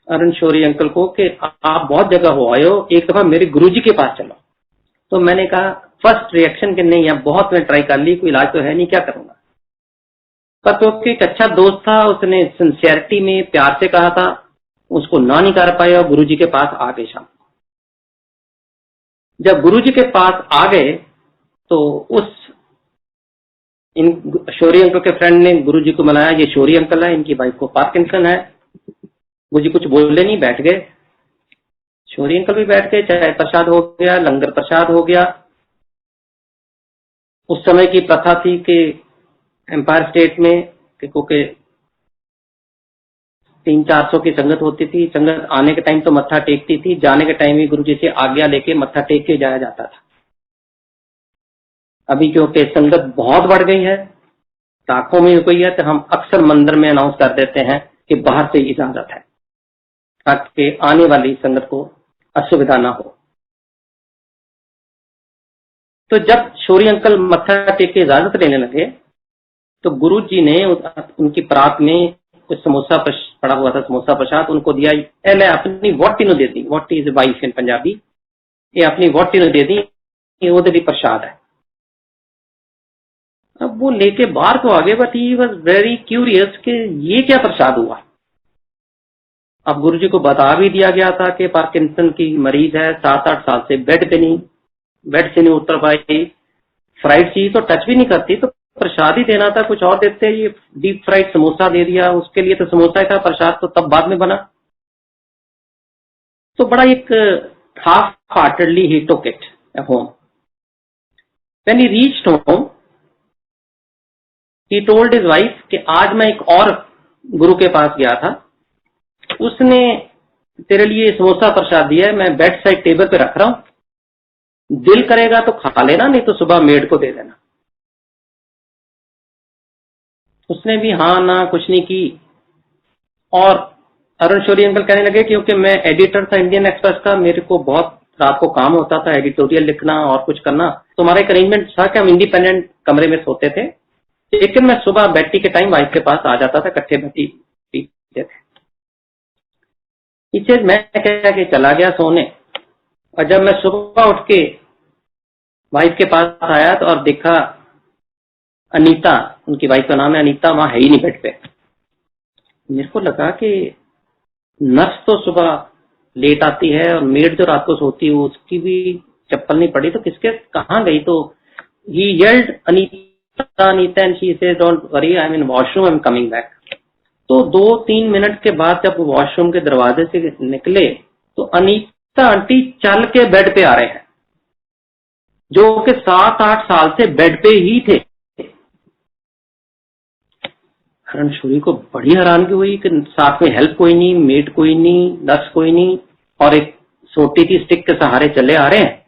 अरुण शौरी अंकल को कि आप बहुत जगह हो आए हो, एक दफा मेरे गुरुजी के पास चलो। तो मैंने कहा फर्स्ट रिएक्शन कि नहीं, अब बहुत मैं ट्राई कर ली, कोई इलाज तो है नहीं, क्या करूंगा। पर क्योंकि एक अच्छा दोस्त था, उसने सिंसियरिटी में प्यार से कहा था, उसको ना नहीं कर पाया और गुरुजी के पास आ गए। शाम जब गुरुजी के पास आ गए तो उस इन शौरी अंकल के फ्रेंड ने गुरुजी को मिलाया, ये शौरी अंकल है, इनकी वाइफ को पार्किंसन है। गुरुजी कुछ बोले नहीं, बैठ गए। शौरी अंकल भी बैठ गए, चाय प्रसाद हो गया, लंगर प्रसाद हो गया। उस समय की प्रथा थी कि एम्पायर स्टेट में क्योंकि 300-400 की संगत होती थी, संगत आने के टाइम तो मत्था टेकती थी, जाने के टाइम ही गुरुजी से आज्ञा लेके मत्था टेक के जाया जाता था। अभी क्योंकि संगत बहुत बढ़ गई है, लाखों में हो गई है, तो हम अक्सर मंदिर में अनाउंस कर देते हैं कि बाहर से इजाजत है, ताकि आने वाली संगत को असुविधा ना हो। तो जब शौरी अंकल मत्था टेक के इजाजत लेने लगे तो गुरुजी ने उनकी परात में कुछ समोसा पड़ा हुआ था, समोसा प्रसाद उनको दिया। ले अपनी वोटी दे दी, वोटी इज वाइफ इन पंजाबी, ये अपनी वोटी दे दी, ये वो भी प्रसाद है। अब वो लेके बाहर तो आगे, but he was very curious कि ये क्या प्रसाद हुआ। अब गुरुजी को बता भी दिया गया था कि पार्किंसन की मरीज है, 7-8 साल से बेड से नहीं उतर पाई, फ्राइड चीज तो टच भी नहीं करती, तो प्रसाद ही देना था, कुछ और देते। ये डीप फ्राइड समोसा दे दिया, उसके लिए तो समोसा ही था, प्रसाद तो तब बाद में बना। तो बड़ा एक half heartedly he took it home. When he reached home he told his wife कि आज मैं एक और गुरु के पास गया था, उसने तेरे लिए समोसा प्रसाद दिया है, मैं बेड साइड टेबल पे रख रहा हूं, दिल करेगा तो खा लेना, नहीं तो सुबह मेड को दे देना। उसने भी हाँ ना कुछ नहीं की। और अरुण शौरी अंकल कहने लगे क्योंकि मैं एडिटर था इंडियन एक्सप्रेस का, मेरे को बहुत रात को काम होता था, एडिटोरियल लिखना और कुछ करना, तो हमारा एक अरेंजमेंट था कि हम इंडिपेंडेंट कमरे में सोते थे, लेकिन मैं सुबह बैठी के टाइम वाइफ के पास आ जाता था, इकट्ठे बैठी पीते थे। इसे मैं कह के चला गया सोने, और जब मैं सुबह उठ के वाइफ के पास आया तो और देखा अनीता, उनकी वाइफ का नाम है अनीता, वहां है ही नहीं बेड पे। मेरे को लगा कि नर्स तो सुबह लेट आती है और मेड जो रात को सोती है उसकी भी चप्पल नहीं पड़ी, तो किसके कहाँ गई। तो he yelled Anita Anita and she said don't worry, I am in washroom, I am coming back. तो 2-3 मिनट के बाद जब वॉशरूम के दरवाजे से निकले तो अनीता आंटी चल के बेड पे आ रहे हैं, जो कि 7-8 साल से बेड पे ही थे। अरुण शौरी को बड़ी हैरानगी हुई कि साथ में हेल्प कोई नहीं, मेड कोई नहीं, नर्स कोई नहीं, और एक सोटी की स्टिक के सहारे चले आ रहे हैं।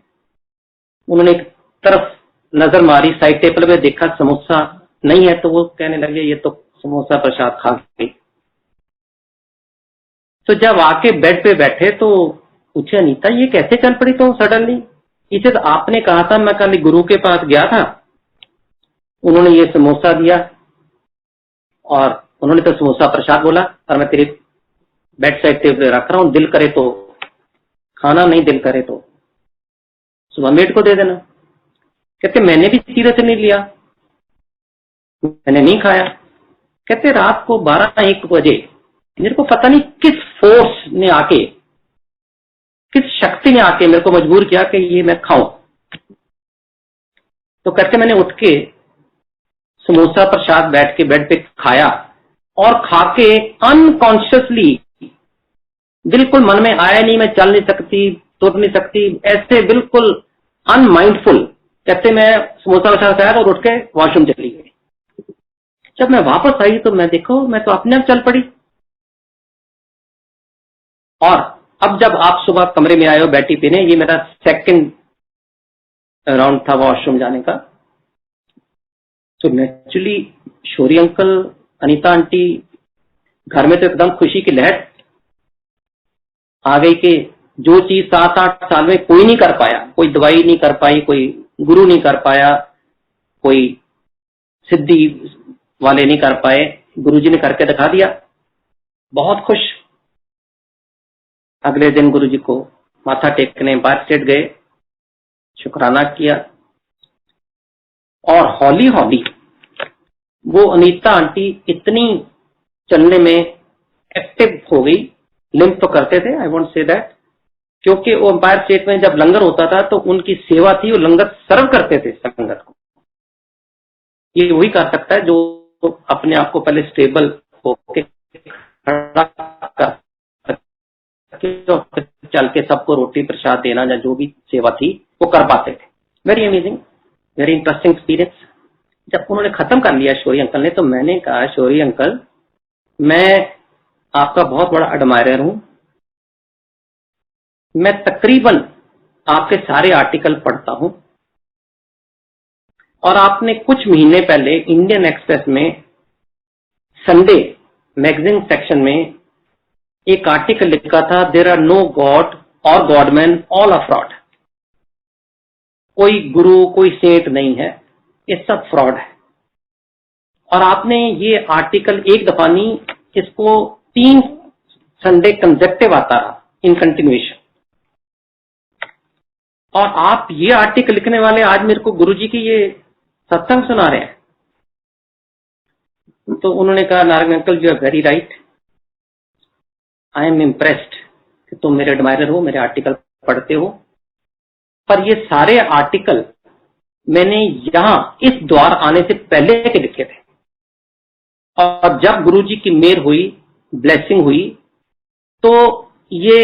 उन्होंने एक तरफ नजर मारी, साइड टेबल में देखा समोसा नहीं है, तो वो कहने लगे ये तो समोसा प्रसाद खा गई। तो जब आके बेड पे बैठे तो पूछे अनीता ये कैसे चल पड़ी तो सडनली। इसे तो आपने कहा था, मैं कल गुरु के पास गया था, उन्होंने ये समोसा दिया और उन्होंने तो समोसा प्रसाद बोला, और मैं तेरे बेड साइड टेबल रख रहा हूं, दिल करे तो खाना, नहीं दिल करे तो सुबह मेड को दे देना। कहते मैंने भी सीरियस नहीं लिया, मैंने नहीं खाया। कहते रात को 12-1 बजे मेरे को पता नहीं किस फोर्स ने आके, किस शक्ति ने आके मेरे को मजबूर किया कि ये मैं खाऊं। तो कहते मैंने उठ के समोसा प्रसाद बैठ के बेड पे खाया, और खाके अनकॉन्शियसली, बिल्कुल मन में आया नहीं मैं चल नहीं सकती, तुर नहीं सकती, ऐसे बिल्कुल अनमाइंडफुल, कहते मैं समोसा प्रसाद खाया और उठ के वॉशरूम चली गई। जब मैं वापस आई तो मैं देखो मैं तो अपने आप चल पड़ी। और अब जब आप सुबह कमरे में आए हो बैठी पीने, ये मेरा सेकंड राउंड था वॉशरूम जाने का, तो naturally Shourie uncle, Anita aunty, घर में तो एकदम खुशी की लहर आ गई कि जो चीज 7-8 साल में कोई नहीं कर पाया, कोई दवाई नहीं कर पाई, कोई गुरु नहीं कर पाया, कोई सिद्धि वाले नहीं कर पाए, गुरुजी ने करके दिखा दिया। बहुत खुश। अगले दिन गुरुजी को माथा टेकने एम्पायर स्टेट गए, शुक्राना किया, और हौली हौली वो अनीता आंटी इतनी चलने में एक्टिव हो गई। लिम्प तो करते थे, आई वोंट से दैट, क्योंकि वो एम्पायर स्टेट में जब लंगर होता था तो उनकी सेवा थी, वो लंगर सर्व करते थे संगत को। ये वही कर सकता है जो अपने आप को पहले स्टेबल होके खड़ा कर चल के सबको रोटी प्रसाद देना या जो भी सेवा थी वो कर पाते थे। Very amazing, very interesting experience. जब उन्होंने खत्म कर लिया शौरी अंकल ने, तो मैंने कहा, शौरी अंकल मैं आपका बहुत बड़ा एडमायरर हूं, मैं तकरीबन आपके सारे आर्टिकल पढ़ता हूं, और आपने कुछ महीने पहले इंडियन एक्सप्रेस में संडे मैगजीन सेक्शन में एक आर्टिकल लिखा था, देयर आर नो गॉड और गॉडमैन, ऑल आर फ्रॉड। कोई गुरु कोई सेंट नहीं है, ये सब फ्रॉड है। और आपने ये आर्टिकल एक दफा नहीं, इसको 3 संडे कंसेक्टिव आता रहा इन कंटिन्यूएशन। और आप ये आर्टिकल लिखने वाले आज मेरे को गुरुजी की ये सत्संग सुना रहे हैं। तो उन्होंने कहा, Narayan uncle you are very right, I am impressed कि तुम मेरे एडमायरर हो, मेरे आर्टिकल पढ़ते हो, पर ये सारे आर्टिकल मैंने यहां इस द्वार आने से पहले के लिखे थे। और जब गुरुजी की मेहर हुई, ब्लेसिंग हुई, तो ये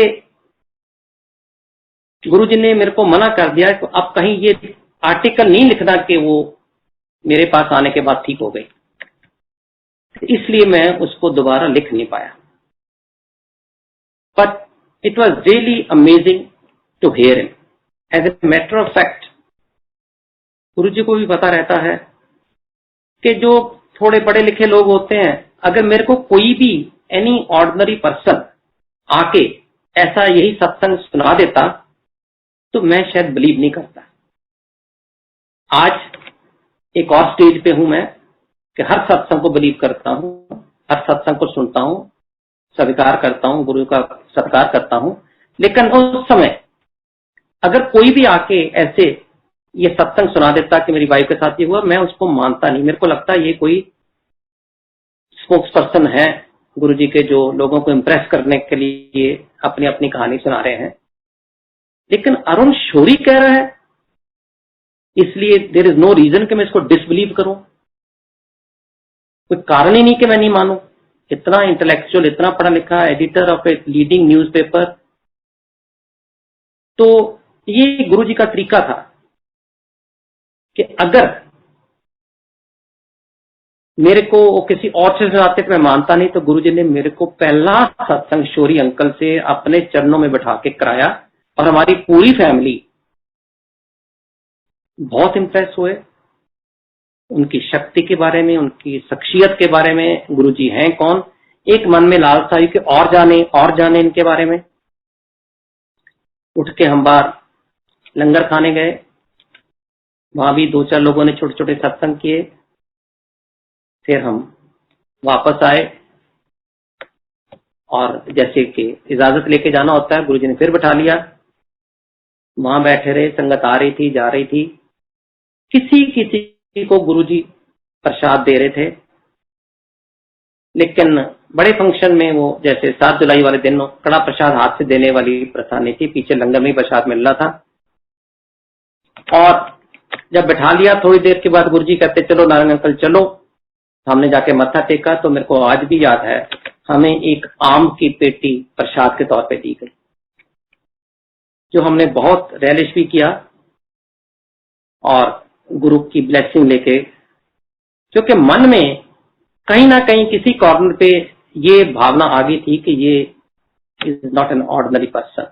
गुरुजी ने मेरे को मना कर दिया कि अब कहीं ये आर्टिकल नहीं लिखना कि वो मेरे पास आने के बाद ठीक हो गई। इसलिए मैं उसको दोबारा लिख नहीं पाया। But it was really amazing to hear him. As a matter of fact Guruji को भी पता रहता है कि जो थोड़े पढ़े लिखे लोग होते हैं, अगर मेरे को कोई भी एनी ऑर्डिनरी पर्सन आके ऐसा यही सत्संग सुना देता तो मैं शायद बिलीव नहीं करता। आज एक और स्टेज पे हूं मैं कि हर सत्संग को बिलीव करता हूं, हर सत्संग को सुनता हूं, स्वीकार करता हूं, गुरु का सत्कार करता हूं। लेकिन उस समय अगर कोई भी आके ऐसे ये सत्संग सुना देता कि मेरी वाइफ के साथ ये हुआ, मैं उसको मानता नहीं। मेरे को लगता है ये कोई स्पोक्स पर्सन है गुरुजी के, जो लोगों को इंप्रेस करने के लिए अपनी अपनी कहानी सुना रहे हैं। लेकिन अरुण शौरी कह रहा है, इसलिए देयर इज नो रीजन कि मैं इसको डिसबिलीव करूं। कोई कारण ही नहीं कि मैं नहीं मानूं। इतना इंटेलेक्चुअल, इतना पढ़ा लिखा, editor of a leading newspaper. तो ये गुरुजी का तरीका था कि अगर मेरे को वो किसी और से सुनाते तो मैं मानता नहीं, तो गुरुजी ने मेरे को पहला सत्संग शौरी अंकल से अपने चरणों में बैठा के कराया, और हमारी पूरी फैमिली बहुत इंप्रेस हुए उनकी शक्ति के बारे में, उनकी शख्सियत के बारे में, गुरुजी हैं कौन। एक मन में लालसा हुई कि और जाने इनके बारे में। उठ के हम बाहर लंगर खाने गए, वहां भी 2-4 लोगों ने छोटे छोटे सत्संग किए। फिर हम वापस आए, और जैसे कि इजाजत लेके जाना होता है, गुरुजी ने फिर बैठा लिया। वहां बैठे रहे, संगत आ रही थी, जा रही थी, किसी किसी को गुरुजी प्रसाद दे रहे थे। लेकिन बड़े फंक्शन में वो जैसे 7 जुलाई वाले दिन कड़ा प्रसाद हाथ से देने वाली प्रथा नहीं थी, पीछे लंगर में ही प्रसाद मिल रहा था। और जब बैठा लिया, थोड़ी देर के बाद गुरुजी कहते, चलो नारायण अंकल चलो। हमने जाके मत्था टेका, तो मेरे को आज भी याद है, हमें एक आम की पेटी प्रसाद के तौर पे दी गई, जो हमने बहुत रेलिश भी किया। और गुरु की ब्लेसिंग लेके, क्योंकि मन में कहीं ना कहीं किसी कॉर्नर पे ये भावना आ गई थी कि ये is not an ordinary person.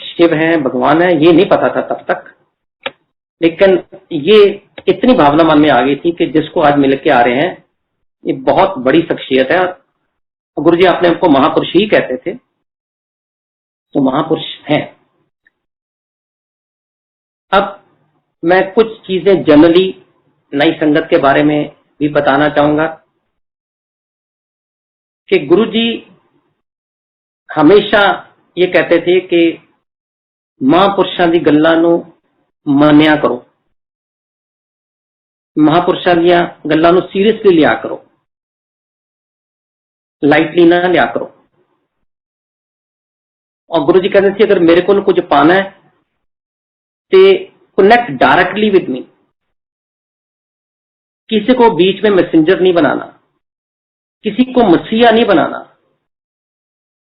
Shiv है, भगवान है, ये नहीं पता था तब तक, लेकिन ये इतनी भावना मन में आ गई थी कि जिसको आज मिल के आ रहे हैं, ये बहुत बड़ी शख्सियत है। गुरु जी अपने आपको महापुरुष ही कहते थे, तो महापुरुष हैं। अब मैं कुछ चीजें जनरली नई संगत के बारे में भी बताना चाहूंगा कि गुरु जी हमेशा ये कहते थे कि महापुरुषां दी गल्लां नूं मन्निया करो, महापुरुषां दीयां गल्लां नूं सीरियसली लिया करो, लाइटली ना लिया करो। और गुरु जी कहते थे अगर मेरे को कुछ पाना है तो कनेक्ट डायरेक्टली विद मी, किसी को बीच में मैसेंजर नहीं बनाना, किसी को मसीहा नहीं बनाना।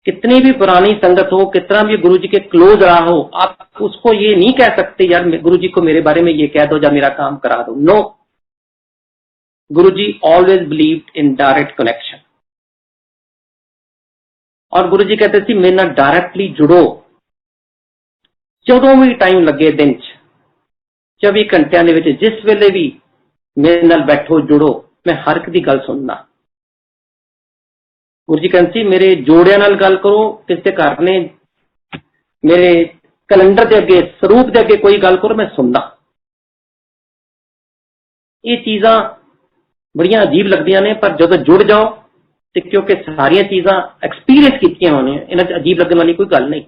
कितनी भी पुरानी संगत हो, कितना भी गुरु जी के क्लोज रहा हो, आप उसको ये नहीं कह सकते यार गुरु जी को मेरे बारे में ये कह दो या मेरा काम करा दो। No, Guru ji always believed in direct connection. और गुरु जी कहते थे मेरे नाल डायरेक्टली जुड़ो, ਜਦੋਂ भी टाइम लगे दिन 24 घंटिया जिस वेले भी मेरे नाल बैठो जुड़ो, मैं हर एक दी गल सुनना। गुरु जी कहते मेरे जोड़िया नाल गल करो, किसी घर ने मेरे कैलेंडर के अगे स्वरूप के अगे कोई गल करो, मैं सुनना। ये चीजा बड़िया अजीब लगदियां ने, पर जब जुड़ जाओ तो क्योंकि सारिया चीजा एक्सपीरियंस कीतियां होने, इन्हां अजीब लगने वाली कोई गल नहीं।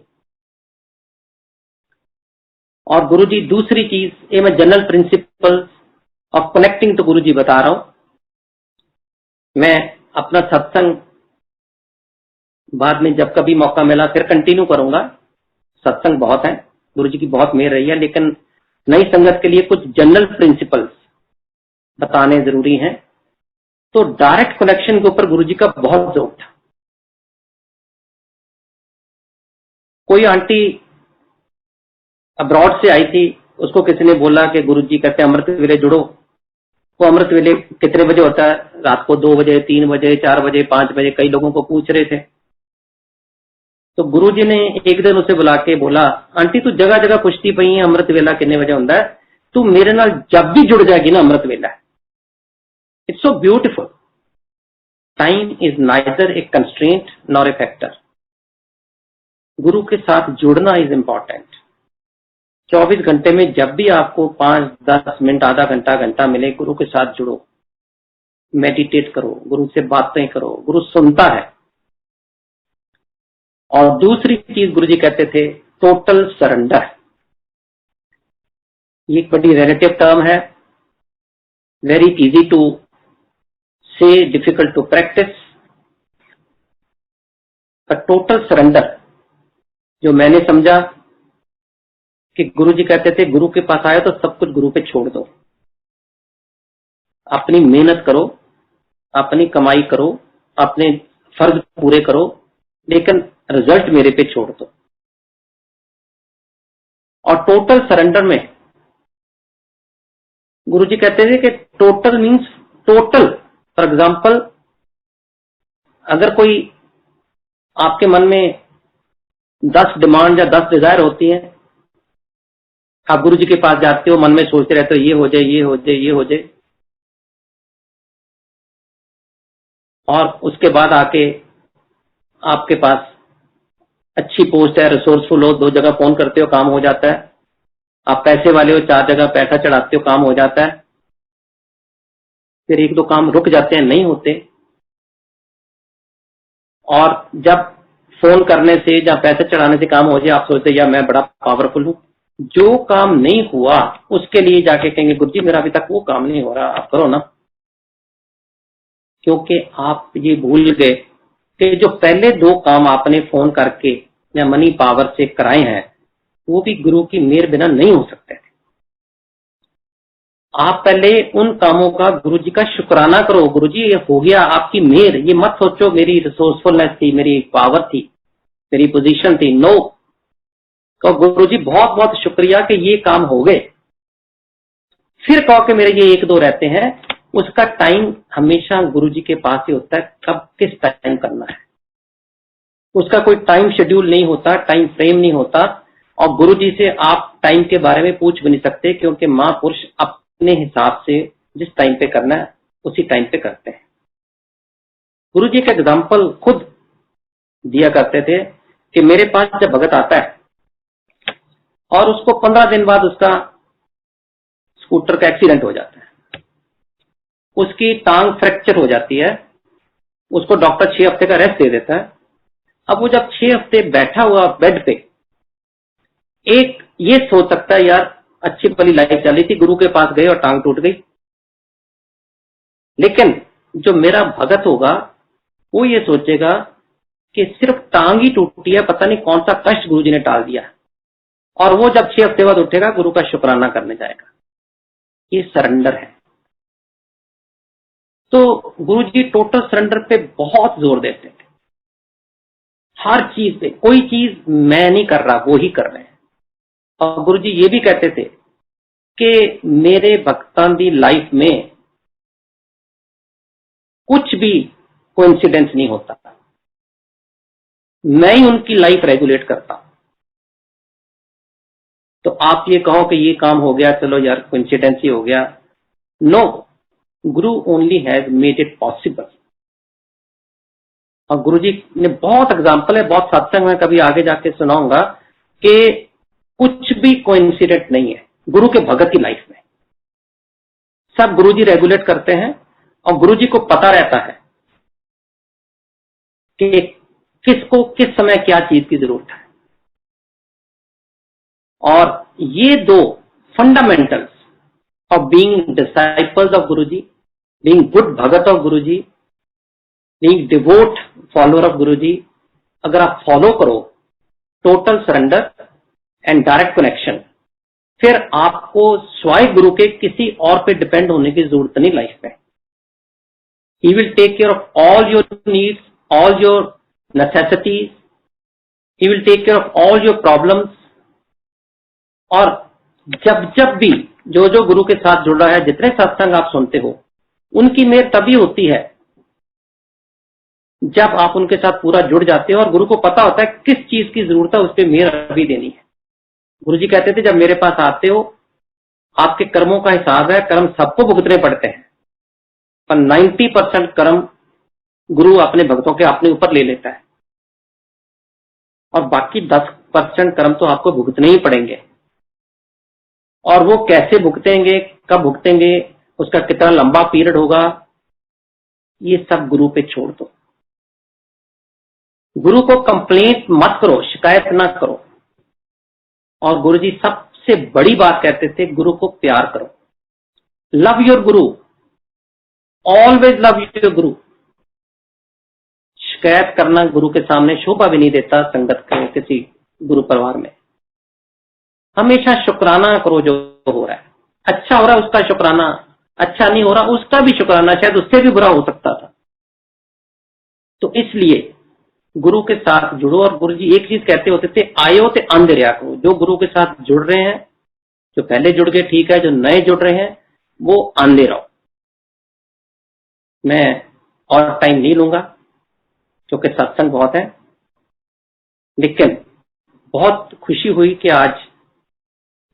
और गुरु जी दूसरी चीज, ये मैं general principle of connecting to Guru ji बता रहा हूं। मैं अपना सत्संग बाद में जब कभी मौका मिला फिर कंटिन्यू करूंगा। सत्संग बहुत है, गुरु जी की बहुत मेहर रही है, लेकिन नई संगत के लिए कुछ जनरल प्रिंसिपल्स बताने जरूरी हैं। तो डायरेक्ट कनेक्शन के ऊपर गुरु जी का बहुत जोर था। कोई आंटी अब्रॉड से आई थी, उसको किसी ने बोला कि गुरु जी कहते हैं अमृत वेले जुड़ो। वो अमृत वेले कितने बजे होता है? रात को 2 बजे, 3 बजे, 4 बजे, 5 बजे, कई लोगों को पूछ रहे थे। तो गुरु जी ने एक दिन उसे बुला के बोला, आंटी तू जगह जगह पुछती पई है अमृत वेला कितने बजे होता है, तू मेरे नाल जब भी जुड़ जाएगी ना अमृत वेला। It's so beautiful. Time is neither A constraint nor a factor. गुरु के साथ जुड़ना इज इंपॉर्टेंट। 24 घंटे में जब भी आपको 5-10 मिनट, आधा घंटा, घंटा मिले, गुरु के साथ जुड़ो, मेडिटेट करो, गुरु से बातें करो, गुरु सुनता है। और दूसरी चीज गुरु जी कहते थे टोटल सरेंडर। ये एक बड़ी रिलेटिव टर्म है, very easy to say, difficult to practice. Total surrender जो मैंने समझा कि गुरु जी कहते थे गुरु के पास आए तो सब कुछ गुरु पे छोड़ दो, अपनी मेहनत करो, अपनी कमाई करो, अपने फर्ज पूरे करो, लेकिन रिजल्ट मेरे पे छोड़ दो। और टोटल सरेंडर में गुरु जी कहते थे कि total means total. For example, अगर कोई आपके मन में 10 डिमांड या 10 डिजायर होती है, आप गुरु जी के पास जाते हो, मन में सोचते रहते हो ये हो जाए, ये हो जाए, ये हो जाए, और उसके बाद आके आपके पास अच्छी पोस्ट है, रिसोर्सफुल हो, 2 जगह फोन करते हो, काम हो जाता है। आप पैसे वाले हो, 4 जगह पैसा चढ़ाते हो, काम हो जाता है। फिर 1-2 काम रुक जाते हैं, नहीं होते। और जब फोन करने से या पैसे चढ़ाने से काम हो जाए, आप सोचते यार मैं बड़ा पावरफुल हूं। जो काम नहीं हुआ उसके लिए जाके कहेंगे गुरु जी मेरा अभी तक वो काम नहीं हो रहा, आप करो ना। क्योंकि आप ये भूल गए कि जो पहले 2 काम आपने फोन करके या मनी पावर से कराए हैं, वो भी गुरु की मेहर बिना नहीं हो सकते थे। आप पहले उन कामों का गुरु जी का शुक्राना करो, गुरु जी ये हो गया आपकी मेहर। ये मत सोचो मेरी रिसोर्सफुलनेस थी, मेरी पावर थी, मेरी पोजीशन थी। नो, तो गुरु जी बहुत बहुत शुक्रिया कि ये काम हो गए। फिर कहो कि मेरे ये 1-2 रहते हैं, उसका टाइम हमेशा गुरु जी के पास ही होता है, कब किस टाइम करना है। उसका कोई टाइम शेड्यूल नहीं होता, टाइम फ्रेम नहीं होता। और गुरु जी से आप टाइम के बारे में पूछ भी नहीं सकते, क्योंकि महापुरुष अपने हिसाब से जिस टाइम पे करना है उसी टाइम पे करते हैं। गुरु जी का एग्जाम्पल खुद दिया करते थे कि मेरे पास जब भगत आता है और उसको 15 दिन बाद उसका स्कूटर का एक्सीडेंट हो जाता है, उसकी टांग फ्रैक्चर हो जाती है, उसको डॉक्टर 6 हफ्ते का रेस्ट दे देता है, अब वो जब 6 हफ्ते बैठा हुआ बेड पे, एक ये सोच सकता है यार अच्छी भली लाइफ चली थी, गुरु के पास गए और टांग टूट गई। लेकिन जो मेरा भगत होगा वो ये सोचेगा कि सिर्फ टांग ही टूटी है, पता नहीं कौन सा कष्ट गुरुजी ने टाल दिया, और वो जब 6 हफ्ते बाद उठेगा गुरु का शुक्राना करने जाएगा। ये सरेंडर है। तो गुरुजी टोटल सरेंडर पे बहुत जोर देते थे, हर चीज पे। कोई चीज मैं नहीं कर रहा, वो ही कर रहे हैं। और गुरुजी ये भी कहते थे कि मेरे भक्तां दी लाइफ में कुछ भी कोइंसिडेंस नहीं होता, मैं ही उनकी लाइफ रेगुलेट करता हूं। तो आप ये कहो कि ये काम हो गया, चलो यार कोइंसिडेंस ही हो गया, no, Guru only has made it possible. और गुरुजी ने बहुत एग्जाम्पल है, बहुत सत्संग में कभी आगे जाके सुनाऊंगा कि कुछ भी कोइंसिडेंट नहीं है गुरु के भगत की लाइफ में। सब गुरुजी रेगुलेट करते हैं और गुरुजी को पता रहता है कि किसको किस समय क्या चीज की जरूरत है। और ये दो fundamentals of being disciples of Guruji, being good bhagat of Guruji, being devout follower of Guruji, अगर आप फॉलो करो total surrender and direct connection, फिर आपको स्वयं गुरु के किसी और पे डिपेंड होने की जरूरत नहीं लाइफ में। He will take care of all your needs, all your necessities, he will take care of all your problems. और जब जब भी जो जो गुरु के साथ जुड़ रहा है, जितने सत्संग आप सुनते हो, उनकी मेहर तभी होती है जब आप उनके साथ पूरा जुड़ जाते हो और गुरु को पता होता है किस चीज की जरूरत है, उस पर मेहर अभी देनी है। गुरुजी कहते थे जब मेरे पास आते हो, आपके कर्मों का हिसाब है, कर्म सबको भुगतने पड़ते हैं, पर 90% कर्म गुरु अपने भक्तों के अपने ऊपर ले लेता है, और बाकी 10% कर्म तो आपको भुगतने ही पड़ेंगे। और वो कैसे भुगतेंगे, कब भुगतेंगे, उसका कितना लंबा पीरियड होगा, ये सब गुरु पे छोड़ दो। गुरु को कंप्लेंट मत करो, शिकायत ना करो। और गुरुजी सबसे बड़ी बात कहते थे, गुरु को प्यार करो। Love your Guru, always love your गुरु। शिकायत करना गुरु के सामने शोभा भी नहीं देता संगत के किसी गुरु परिवार में। हमेशा शुक्राना करो जो हो रहा है। अच्छा हो रहा है उसका शुक्राना, अच्छा नहीं हो रहा उसका भी शुक्राना, शायद उससे भी बुरा हो सकता था। तो इसलिए गुरु के साथ जुड़ो। और गुरुजी एक चीज कहते होते थे, आयो ते अंधेरिया करो। जो गुरु के साथ जुड़ रहे हैं, जो पहले जुड़ गए ठीक है, जो नए जुड़ रहे हैं वो आंधे रहो। मैं और टाइम नहीं लूंगा क्योंकि सत्संग बहुत है, लेकिन बहुत खुशी हुई कि आज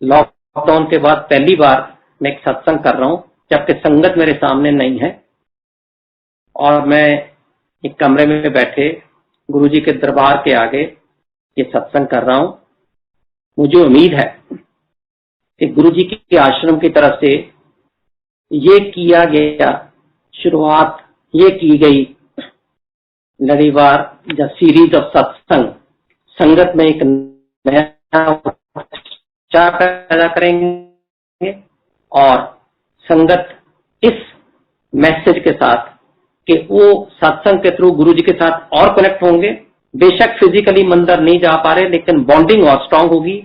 लॉकडाउन के बाद पहली बार मैं एक सत्संग कर रहा हूं, जबकि संगत मेरे सामने नहीं है और मैं एक कमरे में बैठे गुरुजी के दरबार के आगे ये सत्संग कर रहा हूं। मुझे उम्मीद है कि गुरुजी के आश्रम की तरफ से ये किया गया, शुरुआत ये की गई लड़ीवार या सीरीज ऑफ सत्संग, संगत में एक नया उत्साह पैदा करेंगे और संगत इस मैसेज के साथ कि वो सत्संग के थ्रू गुरुजी के साथ और कनेक्ट होंगे। बेशक फिजिकली मंदिर नहीं जा पा रहे, लेकिन बॉन्डिंग और स्ट्रांग होगी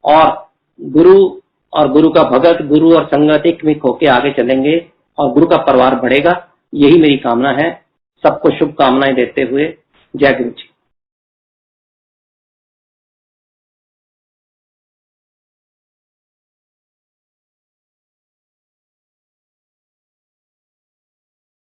और गुरु का भगत, गुरु और संगत एक मिक होकर आगे चलेंगे और गुरु का परिवार बढ़ेगा। यही मेरी कामना है। सबको शुभकामनाएं देते हुए जय गुरु जी।